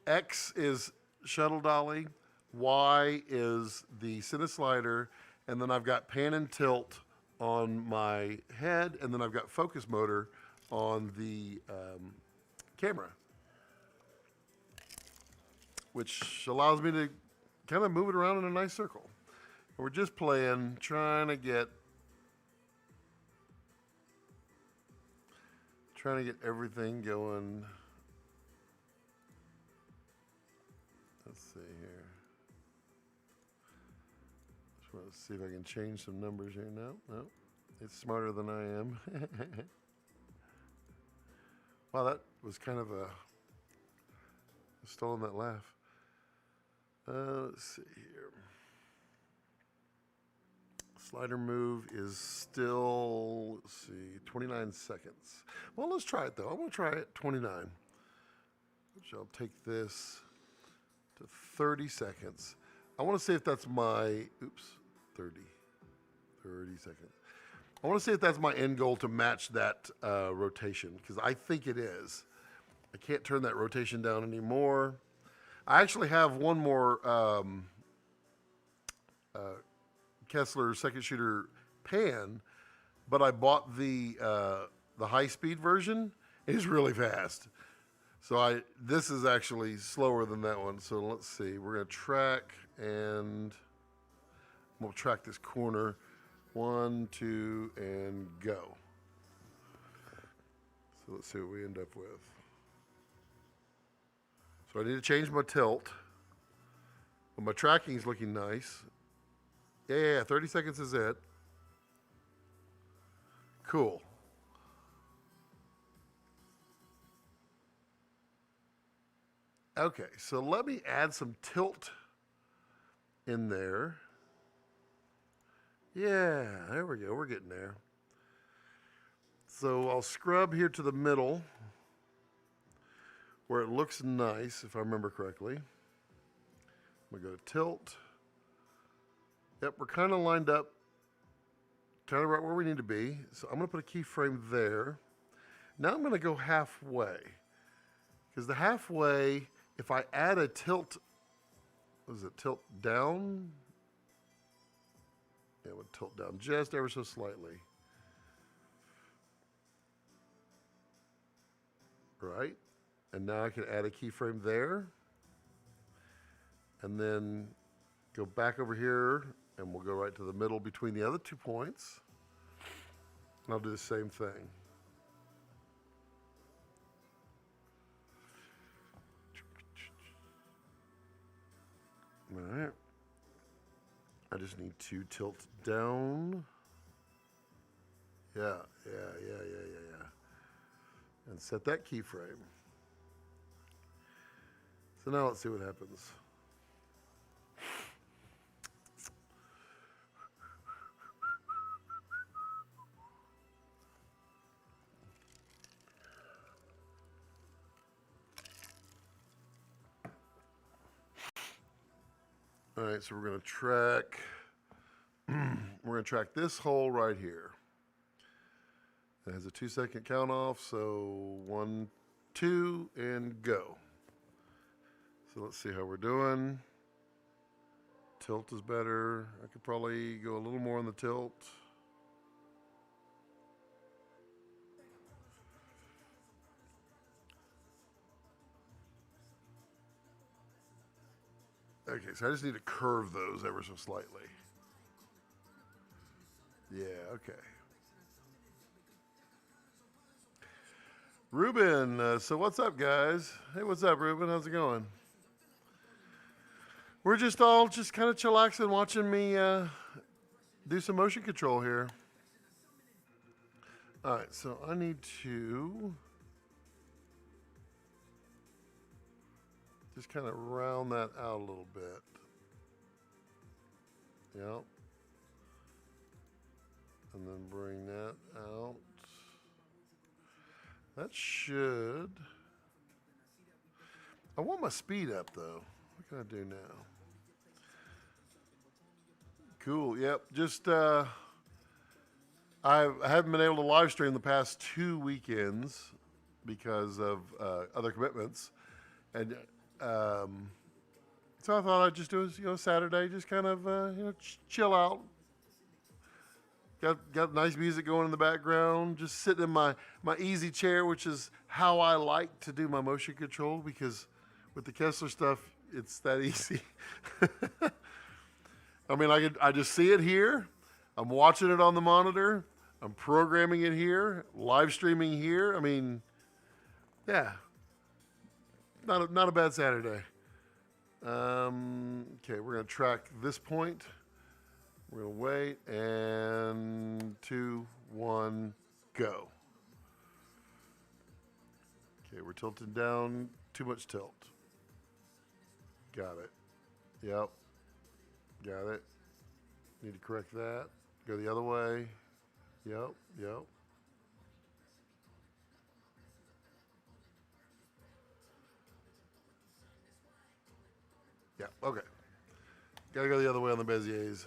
X is shuttle dolly, Y is the cine slider, and then I've got pan and tilt on my head, and then I've got focus motor on the camera, which allows me to kind of move it around in a nice circle. We're just playing, trying to get everything going. Let's see here. Just want to see if I can change some numbers here. No, it's smarter than I am. Wow, that was kind of a stolen that laugh. Let's see here. Slider move is still, let's see, 29 seconds. Well, let's try it though. I want to try it 29. Which I'll take this to 30 seconds. I want to see if that's my, 30 seconds. I want to see if that's my end goal to match that rotation, because I think it is. I can't turn that rotation down anymore. I actually have one more Kessler second shooter pan, but I bought the high speed version. It's really fast. So this is actually slower than that one. So let's see. We're gonna track, and we'll track this corner. 1, 2, and go. So let's see what we end up with. So I need to change my tilt. But my tracking is looking nice. Yeah, 30 seconds is it. Cool. Okay, so let me add some tilt in there. Yeah, there we go. We're getting there. So I'll scrub here to the middle where it looks nice, if I remember correctly. I'm going to go to tilt. Yep, we're kind of lined up, kind of right where we need to be. So I'm going to put a keyframe there. Now I'm going to go halfway. Because the halfway, if I add a tilt, what is it, tilt down? Yeah, it would tilt down just ever so slightly. Right? And now I can add a keyframe there. And then go back over here, and we'll go right to the middle between the other 2 points. And I'll do the same thing. All right. I just need to tilt down. Yeah. And set that keyframe. So now let's see what happens. All right, so we're going to track. We're going to track this hole right here. It has a 2-second count off, so 1, 2, and go. So let's see how we're doing. Tilt is better. I could probably go a little more on the tilt. Okay, so I just need to curve those ever so slightly. Yeah, okay. Ruben, so what's up, guys? Hey, what's up, Ruben? How's it going? We're just all just kind of chillaxing, watching me do some motion control here. All right, so I need to just kind of round that out a little bit. Yep. And then bring that out. That should. I want my speed up though. What can I do now? Cool. Yep. Just I haven't been able to live stream the past 2 weekends because of other commitments, and so I thought I'd just do Saturday, just kind of chill out. Got nice music going in the background, just sitting in my easy chair, which is how I like to do my motion control, because with the Kessler stuff, it's that easy. I mean, I just see it here. I'm watching it on the monitor. I'm programming it here, live streaming here. I mean, yeah, not a bad Saturday. Okay, we're gonna track this point. We're gonna wait, and 2, 1, go. Okay, we're tilting down. Too much tilt. Got it. Yep. Got it. Need to correct that. Go the other way. Yep. Yeah, okay. Gotta go the other way on the Beziers.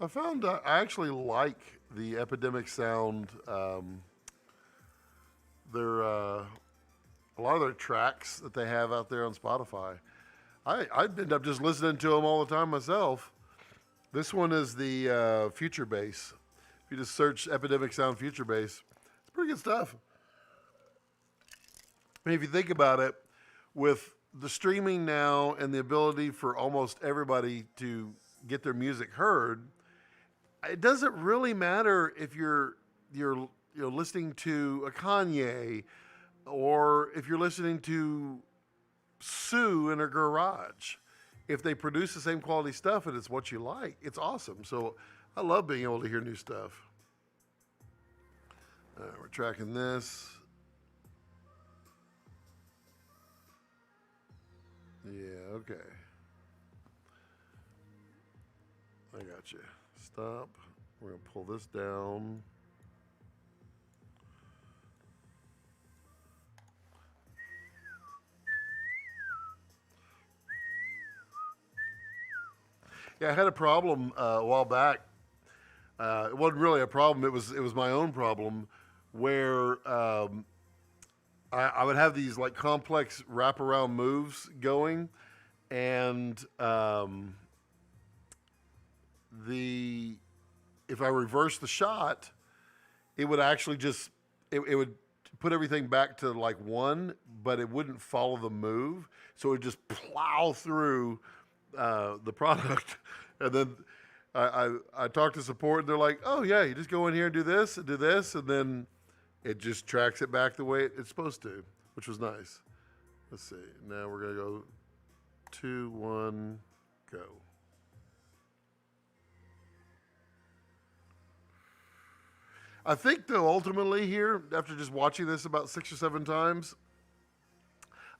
I found I actually like the Epidemic Sound. A lot of their tracks that they have out there on Spotify. I end up just listening to them all the time myself. This one is the Future Bass. If you just search Epidemic Sound Future Bass, it's pretty good stuff. I mean, if you think about it, with the streaming now and the ability for almost everybody to get their music heard, it doesn't really matter if you're listening to a Kanye, or if you're listening to Sue in her garage. If they produce the same quality stuff and it's what you like, it's awesome. So I love being able to hear new stuff. All right, we're tracking this. Yeah, okay. I got you. Stop. We're going to pull this down. Yeah, I had a problem a while back. It wasn't really a problem. It was my own problem, where I would have these like complex wraparound moves going, and if I reverse the shot, it would actually just it would put everything back to like 1, but it wouldn't follow the move, so it would just plow through the product. And then I talked to support, and they're like, "Oh yeah, you just go in here and do this, and then it just tracks it back the way it's supposed to," which was nice. Let's see. Now we're gonna go 2, 1, go. I think though, ultimately here, after just watching this about 6 or 7 times,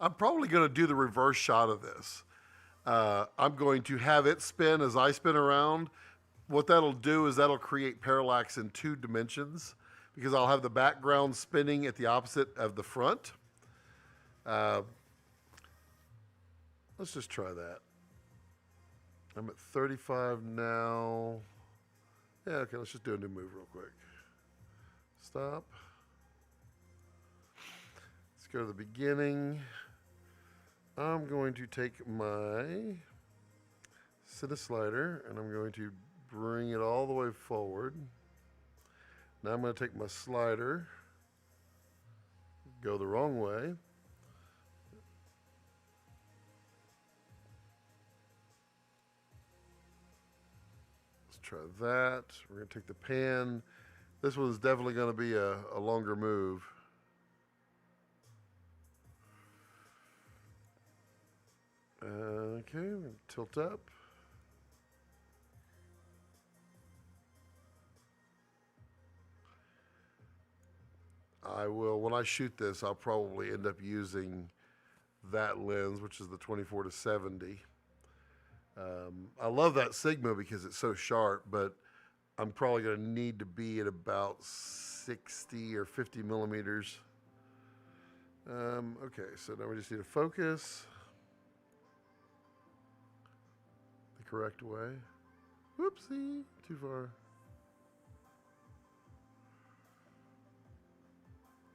I'm probably going to do the reverse shot of this. I'm going to have it spin as I spin around. What that'll do is that'll create parallax in 2 dimensions, because I'll have the background spinning at the opposite of the front. Let's just try that. I'm at 35 now. Yeah, okay, let's just do a new move real quick. Stop. Let's go to the beginning. I'm going to take my center slider, and I'm going to bring it all the way forward. Now I'm going to take my slider, go the wrong way. Let's try that. We're going to take the pan, This one's definitely going to be a longer move. Okay, we're going to tilt up. I will, when I shoot this, I'll probably end up using that lens, which is the 24 to 70. I love that Sigma because it's so sharp, but I'm probably going to need to be at about 60 or 50 millimeters. Okay, so now we just need to focus the correct way. Whoopsie, too far.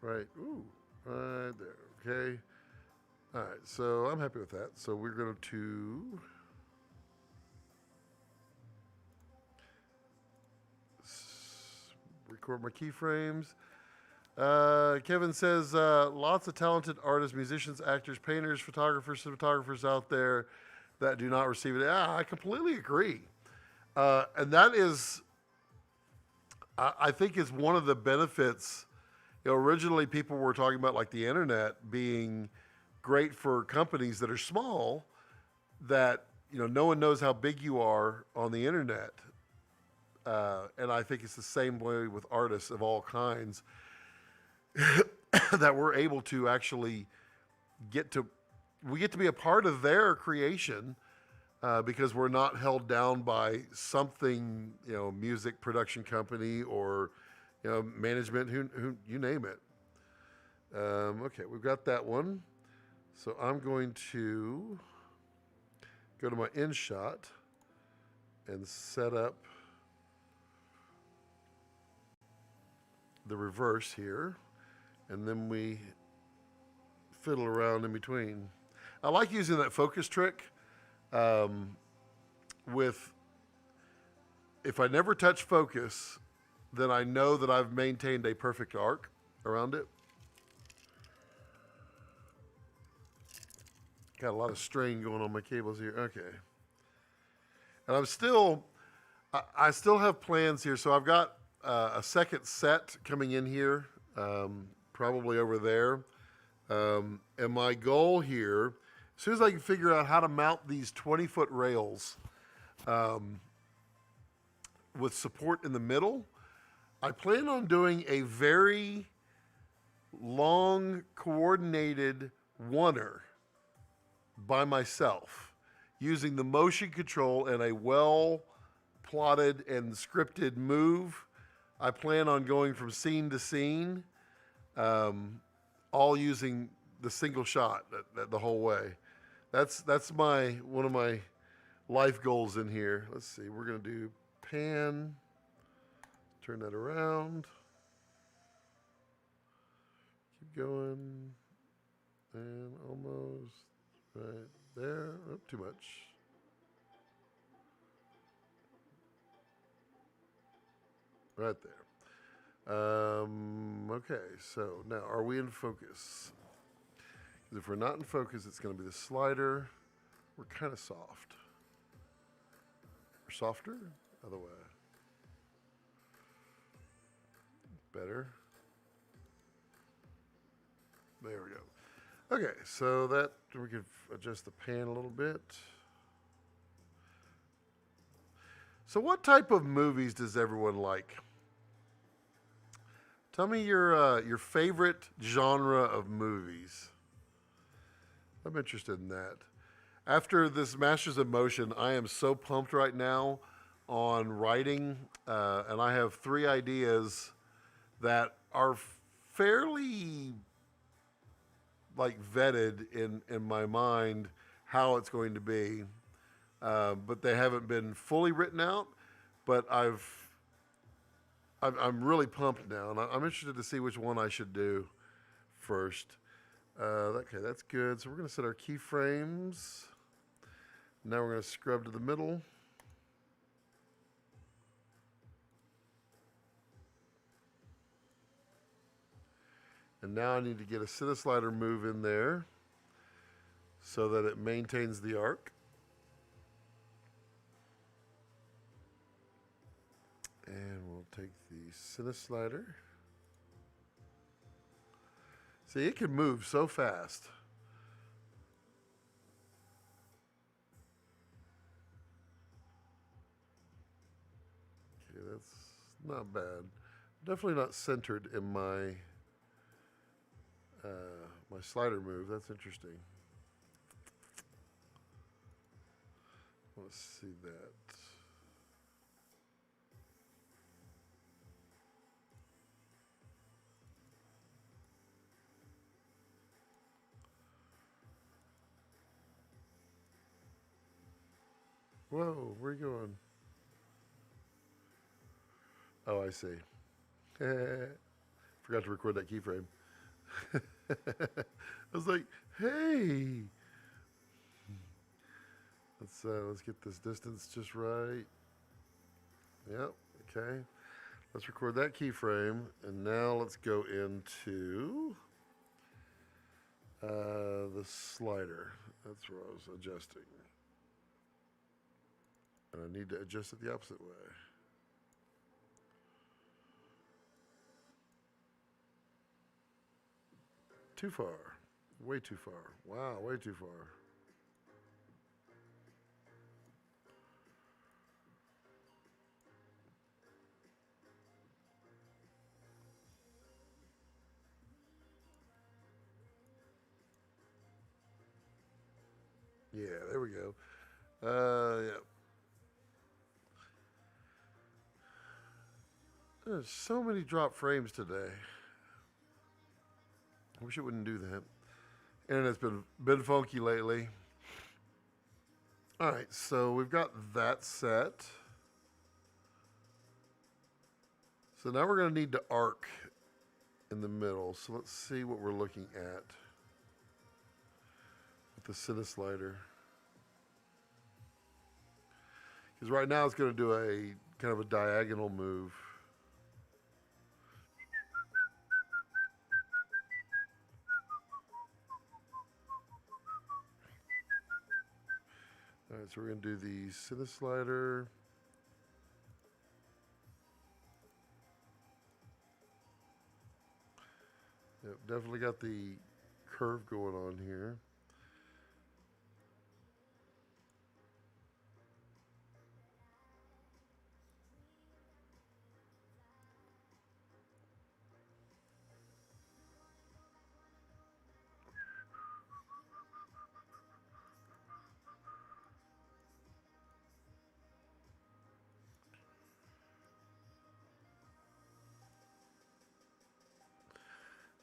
Right, ooh, right there, okay. All right, so I'm happy with that. So we're going to record my keyframes. Kevin says, lots of talented artists, musicians, actors, painters, photographers out there that do not receive it. Yeah, I completely agree. And that is, I think is one of the benefits. You know, originally people were talking about like the internet being great for companies that are small, that, you know, no one knows how big you are on the internet. And I think it's the same way with artists of all kinds that we're able to actually we get to be a part of their creation because we're not held down by something, you know, music production company or, you know, management, who you name it. Okay, we've got that one. So I'm going to go to my end shot and set up the reverse here, and then we fiddle around in between. I like using that focus trick with, if I never touch focus, then I know that I've maintained a perfect arc around it. Got a lot of strain going on my cables here. Okay. And I'm still, I still have plans here. So I've got a second set coming in here, probably over there. And my goal here, as soon as I can figure out how to mount these 20-foot rails with support in the middle, I plan on doing a very long, coordinated oneer by myself using the motion control and a well plotted and scripted move. I plan on going from scene to scene, all using the single shot the whole way. That's one of my life goals in here. Let's see, we're gonna do pan, turn that around, keep going, and almost right there. Oh, too much. Right there. Okay, so now are we in focus? Because if we're not in focus, it's going to be the slider. We're kind of soft. Or softer? Other way. Better. There we go. Okay, so that we can adjust the pan a little bit. So what type of movies does everyone like? Tell me your favorite genre of movies. I'm interested in that. After this Masters of Motion, I am so pumped right now on writing, and I have 3 ideas that are fairly like vetted in my mind how it's going to be, but they haven't been fully written out. But I'm really pumped now, and I'm interested to see which one I should do first. Okay, that's good. So we're going to set our keyframes. Now we're going to scrub to the middle. And now I need to get a Cineslider move in there so that it maintains the arc. And we'll take the cine slider. See, it can move so fast. Okay, that's not bad. Definitely not centered in my my slider move. That's interesting. Let's see that. Whoa, where are you going? Oh, I see. Forgot to record that keyframe. I was like, hey. Let's get this distance just right. Yep, okay. Let's record that keyframe, and now let's go into the slider. That's where I was adjusting. And I need to adjust it the opposite way. Too far. Way too far. Wow, way too far. Yeah, there we go. Yeah. There's so many drop frames today. I wish it wouldn't do that. Internet's been funky lately. All right, so we've got that set. So now we're going to need to arc in the middle. So let's see what we're looking at with the cine slider. Because right now it's going to do a kind of a diagonal move. All right, so we're going to do the cine slider. Yep, definitely got the curve going on here.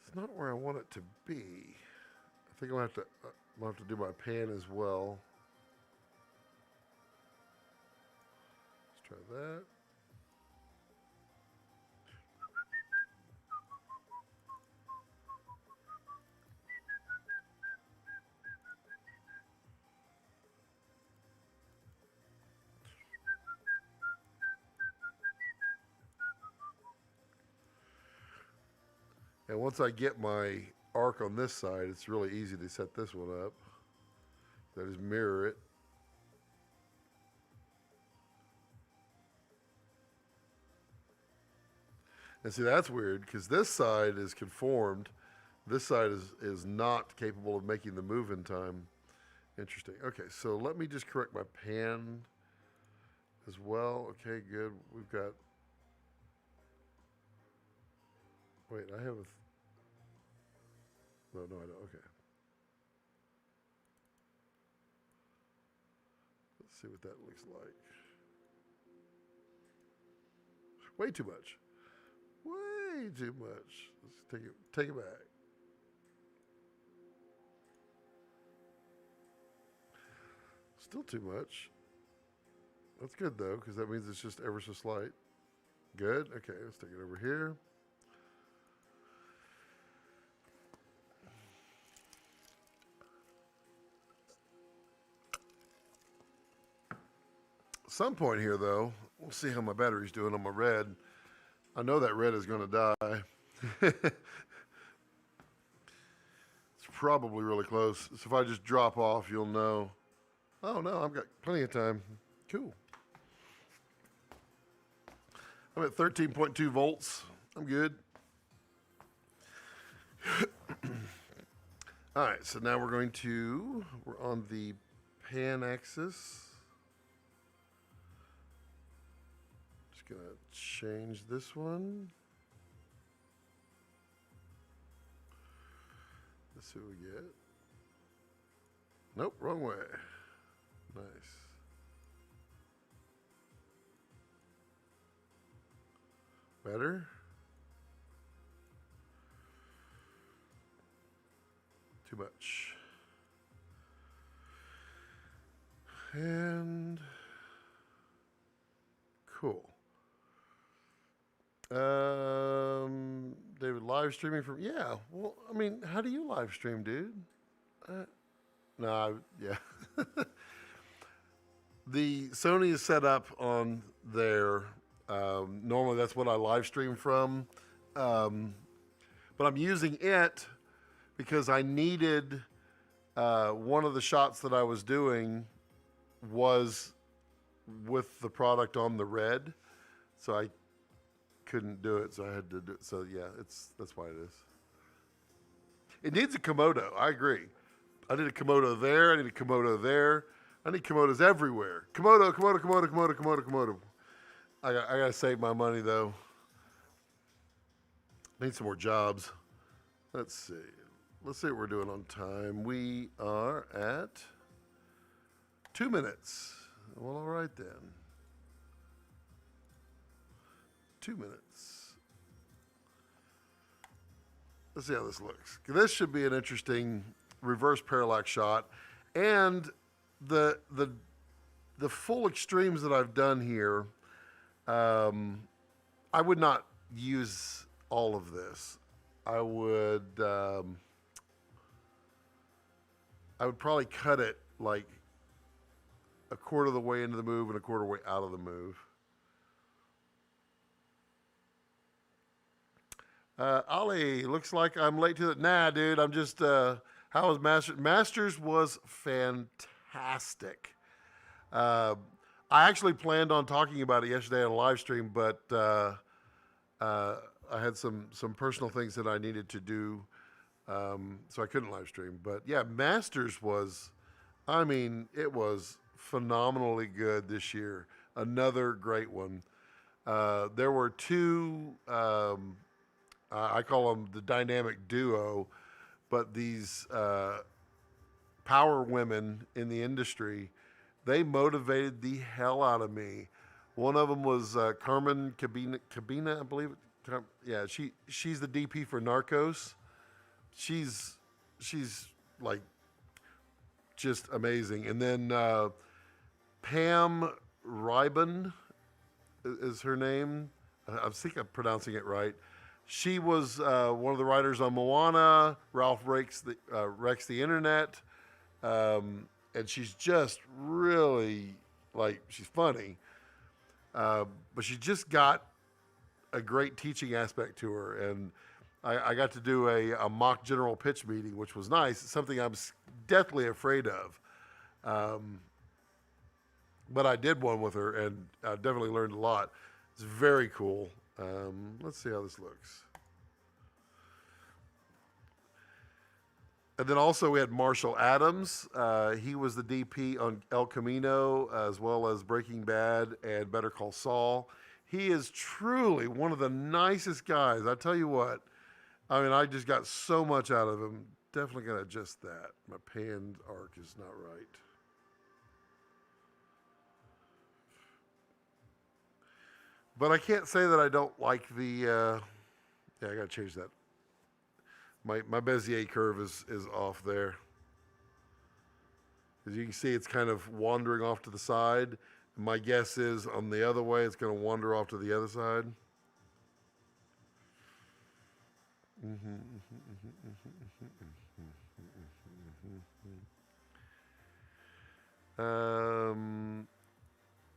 It's not where I want it to be. I think I'll have to do my pan as well. Let's try that. And once I get my arc on this side, it's really easy to set this one up. I just mirror it. And see, that's weird because this side is conformed. This side is not capable of making the move in time. Interesting. Okay, so let me just correct my pan as well. Okay, good. We've got... Wait, I have a... No, I don't. Okay. Let's see what that looks like. Way too much. Way too much. Let's take it back. Still too much. That's good though, because that means it's just ever so slight. Good. Okay, let's take it over here. Some point here though, we'll see how my battery's doing on my red. I know that red is going to die. It's probably really close. So if I just drop off, you'll know. Oh no, I've got plenty of time. Cool. I'm at 13.2 volts. I'm good. All right, so now we're on the pan axis. Just gonna change this one. Let's see what we get. Nope, wrong way. Nice. Better? Too much. And cool. David, live streaming from, yeah. Well, I mean, how do you live stream, dude? No, yeah. The Sony is set up on there. Normally that's what I live stream from. But I'm using it because I needed, one of the shots that I was doing was with the product on the red. So I couldn't do it, so I had to do it. So yeah, that's why it is. It needs a Komodo. I agree. I need a Komodo there. I need a Komodo there. I need Komodos everywhere. Komodo. I gotta save my money though. Need some more jobs. Let's see. Let's see what we're doing on time. We are at 2 minutes. Well, all right then. 2 minutes. Let's see how this looks. This should be an interesting reverse parallax shot, and the full extremes that I've done here. I would not use all of this. I would probably cut it like a quarter of the way into the move and a quarter way out of the move. Ollie, looks like I'm late to it. Nah, dude, I'm just, how was Masters? Masters was fantastic. I actually planned on talking about it yesterday on a live stream, but I had some personal things that I needed to do, so I couldn't live stream. But yeah, Masters was, I mean, it was phenomenally good this year. Another great one. There were two, I call them the dynamic duo, but these power women in the industry, they motivated the hell out of me. One of them was Carmen Cabina, I believe. Yeah, she's the DP for Narcos. She's like just amazing. And then Pam Ryben is her name. I think I'm pronouncing it right. She was one of the writers on Moana. Ralph Wrecks the Internet. And she's just really, like, she's funny. But she just got a great teaching aspect to her. And I got to do a mock general pitch meeting, which was nice. It's something I'm deathly afraid of. But I did one with her, and I definitely learned a lot. It's very cool. Let's see how this looks. And then also we had Marshall Adams. He was the DP on El Camino, as well as Breaking Bad and Better Call Saul. He is truly one of the nicest guys. I tell you what, I mean, I just got so much out of him. Definitely going to adjust that. My pan arc is not right. But I can't say that I don't like the, yeah, I got to change that. My Bezier curve is off there. As you can see, it's kind of wandering off to the side. My guess is on the other way, it's going to wander off to the other side.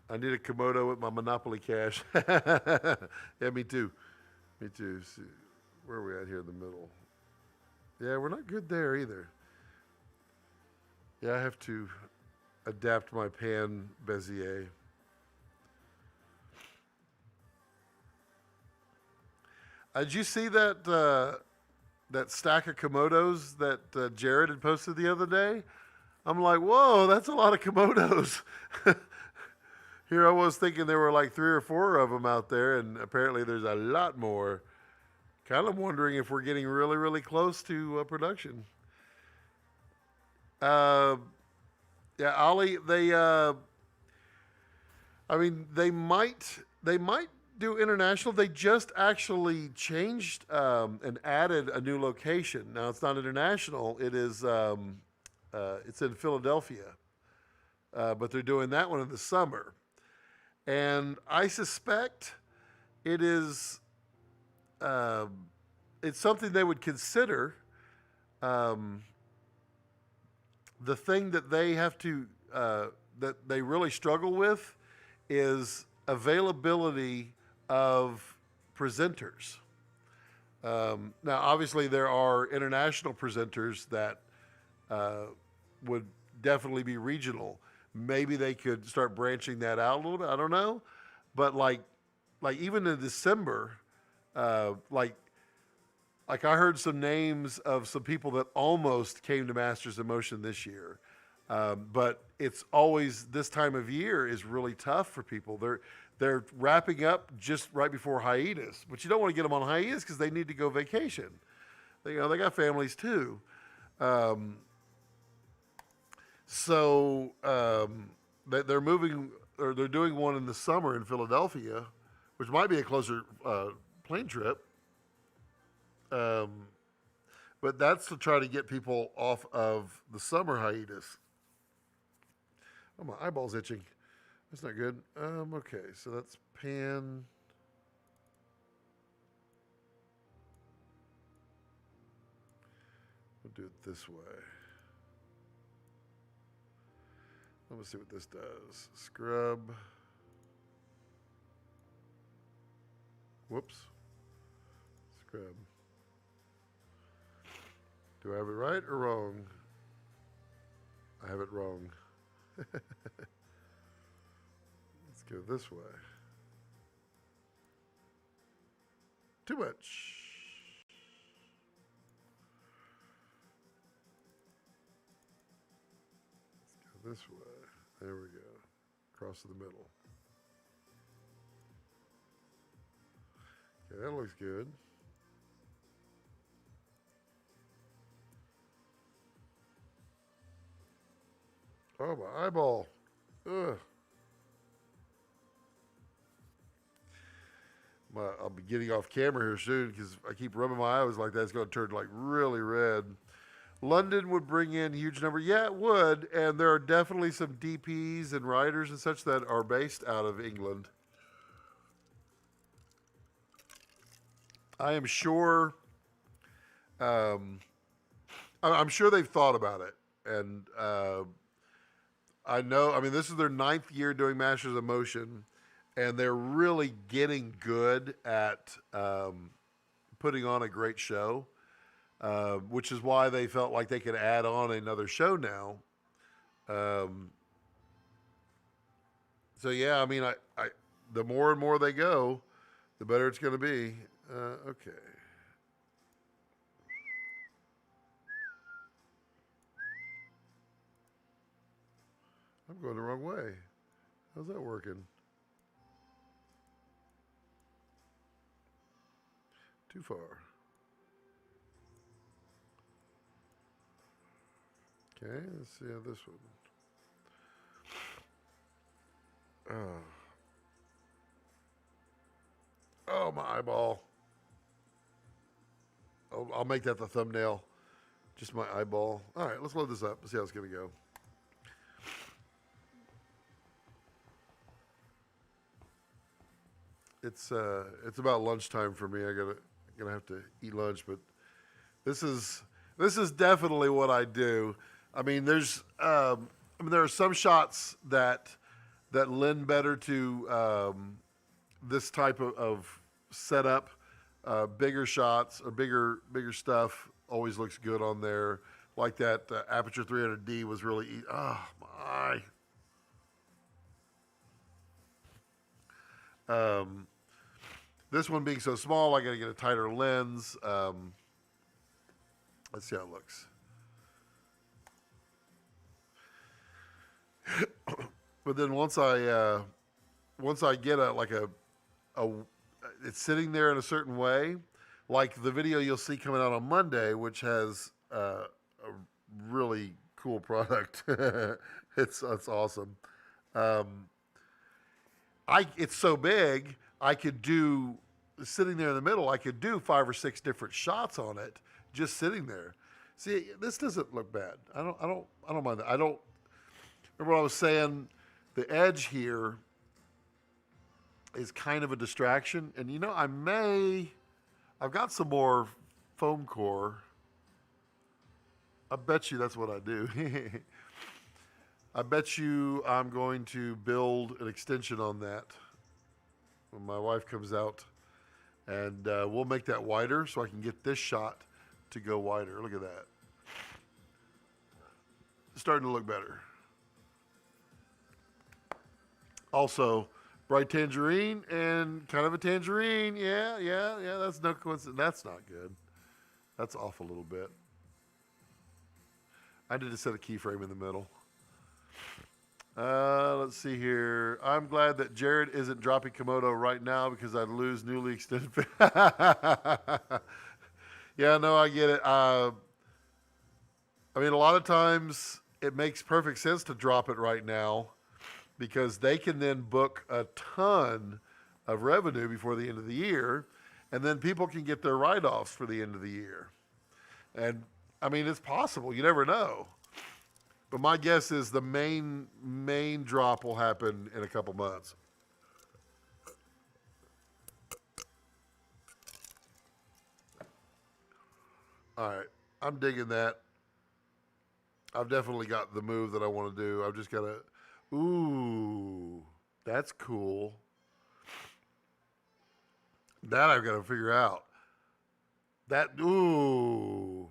I need a Komodo with my Monopoly cash. Yeah, me too. Me too. See, where are we at here in the middle? Yeah, we're not good there either. Yeah, I have to adapt my pan Bezier. Did you see that stack of Komodos that Jared had posted the other day? I'm like, whoa, that's a lot of Komodos. Here I was thinking there were like 3 or 4 of them out there, and apparently there's a lot more. Kind of wondering if we're getting really, really close to production. Uh, yeah, Ollie, I mean, they might do international. They just actually changed and added a new location. Now it's not international. It's in Philadelphia, but they're doing that one in the summer, and I suspect it is it's something they would consider. Um, the thing that they have to that they really struggle with is availability of presenters. Now, obviously, there are international presenters that would definitely be regional. Maybe they could start branching that out a little bit. I don't know, but like even in December, like I heard some names of some people that almost came to Masters of Motion this year. But it's always this time of year is really tough for people. They're wrapping up just right before hiatus, but you don't want to get them on hiatus because they need to go vacation. They got families too. They're moving, or they're doing one in the summer in Philadelphia, which might be a closer plane trip. But that's to try to get people off of the summer hiatus. Oh, my eyeball's itching. That's not good. Okay, so that's pan. We'll do it this way. Let me see what this does. Scrub. Whoops. Scrub. Do I have it right or wrong? I have it wrong. Let's go this way. Too much. Let's go this way. There we go. Across the middle. Okay, that looks good. Oh, my eyeball. Ugh. I'll be getting off camera here soon because I keep rubbing my eyes like that. It's going to turn like really red. London would bring in huge number. Yeah, it would. And there are definitely some DPs and writers and such that are based out of England. I am sure. I'm sure they've thought about it, and I know. I mean, this is their 9th year doing Masters of Motion, and they're really getting good at putting on a great show, which is why they felt like they could add on another show now. So yeah, I mean, I the more and more they go, the better it's going to be. Okay. I'm going the wrong way. How's that working? Too far. Okay, let's see how this one. Oh, my eyeball. I'll make that the thumbnail. Just my eyeball. All right, let's load this up. Let's see how it's going to go. It's about lunchtime for me. Gonna have to eat lunch, but this is definitely what I do. I mean, there are some shots that lend better to this type of setup. Bigger shots or bigger stuff always looks good on there. Like that Aperture 300D was really. Oh my. This one being so small, I got to get a tighter lens. Let's see how it looks. But then once I get it's sitting there in a certain way, like the video you'll see coming out on Monday, which has a really cool product. It's awesome. It's so big, I could do sitting there in the middle. I could do 5 or 6 different shots on it, just sitting there. See, this doesn't look bad. I don't mind that. I don't remember what I was saying. The edge here is kind of a distraction, and you know, I've got some more foam core. I bet you that's what I do. I bet you I'm going to build an extension on that when my wife comes out, and we'll make that wider so I can get this shot to go wider. Look at that. It's starting to look better. Also, bright tangerine and kind of a tangerine. Yeah. That's no coincidence. That's not good. That's off a little bit. I need to set a keyframe in the middle. Let's see here. I'm glad that Jared isn't dropping Komodo right now because I'd lose newly extended. Yeah, no, I get it. I mean, a lot of times it makes perfect sense to drop it right now because they can then book a ton of revenue before the end of the year, and then people can get their write-offs for the end of the year. And, I mean, it's possible. You never know. But my guess is the main drop will happen in a couple months. All right. I'm digging that. I've definitely got the move that I want to do. I've just got to... Ooh, that's cool. That I've got to figure out. Ooh,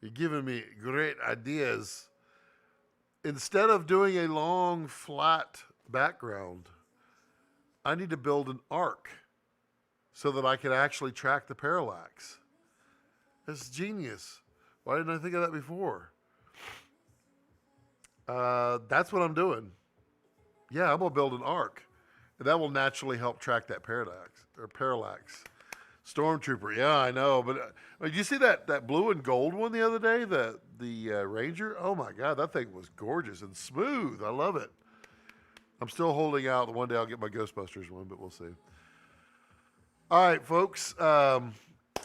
you're giving me great ideas. Instead of doing a long, flat background, I need to build an arc so that I can actually track the parallax. That's genius. Why didn't I think of that before? That's what I'm doing. Yeah, I'm going to build an arc. And that will naturally help track that parallax. Stormtrooper, yeah, I know. But did you see that blue and gold one the other day? The Ranger? Oh, my God, that thing was gorgeous and smooth. I love it. I'm still holding out. One day I'll get my Ghostbusters one, but we'll see. All right, folks.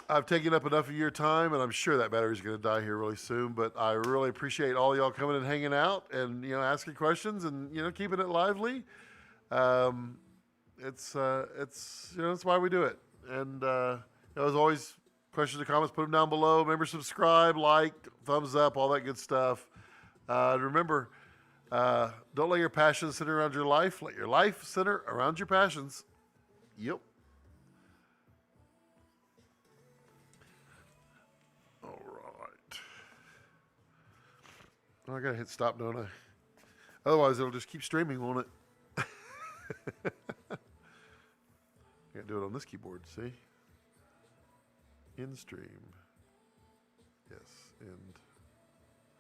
I've taken up enough of your time, and I'm sure that battery's going to die here really soon. But I really appreciate all y'all coming and hanging out, and asking questions, and keeping it lively. It's that's why we do it. And as always, questions or comments, put them down below. Remember, subscribe, like, thumbs up, all that good stuff. Remember, don't let your passions center around your life. Let your life center around your passions. Yep. I gotta hit stop, don't I? Otherwise, it'll just keep streaming, won't it? I gotta do it on this keyboard, see? End stream. Yes, end.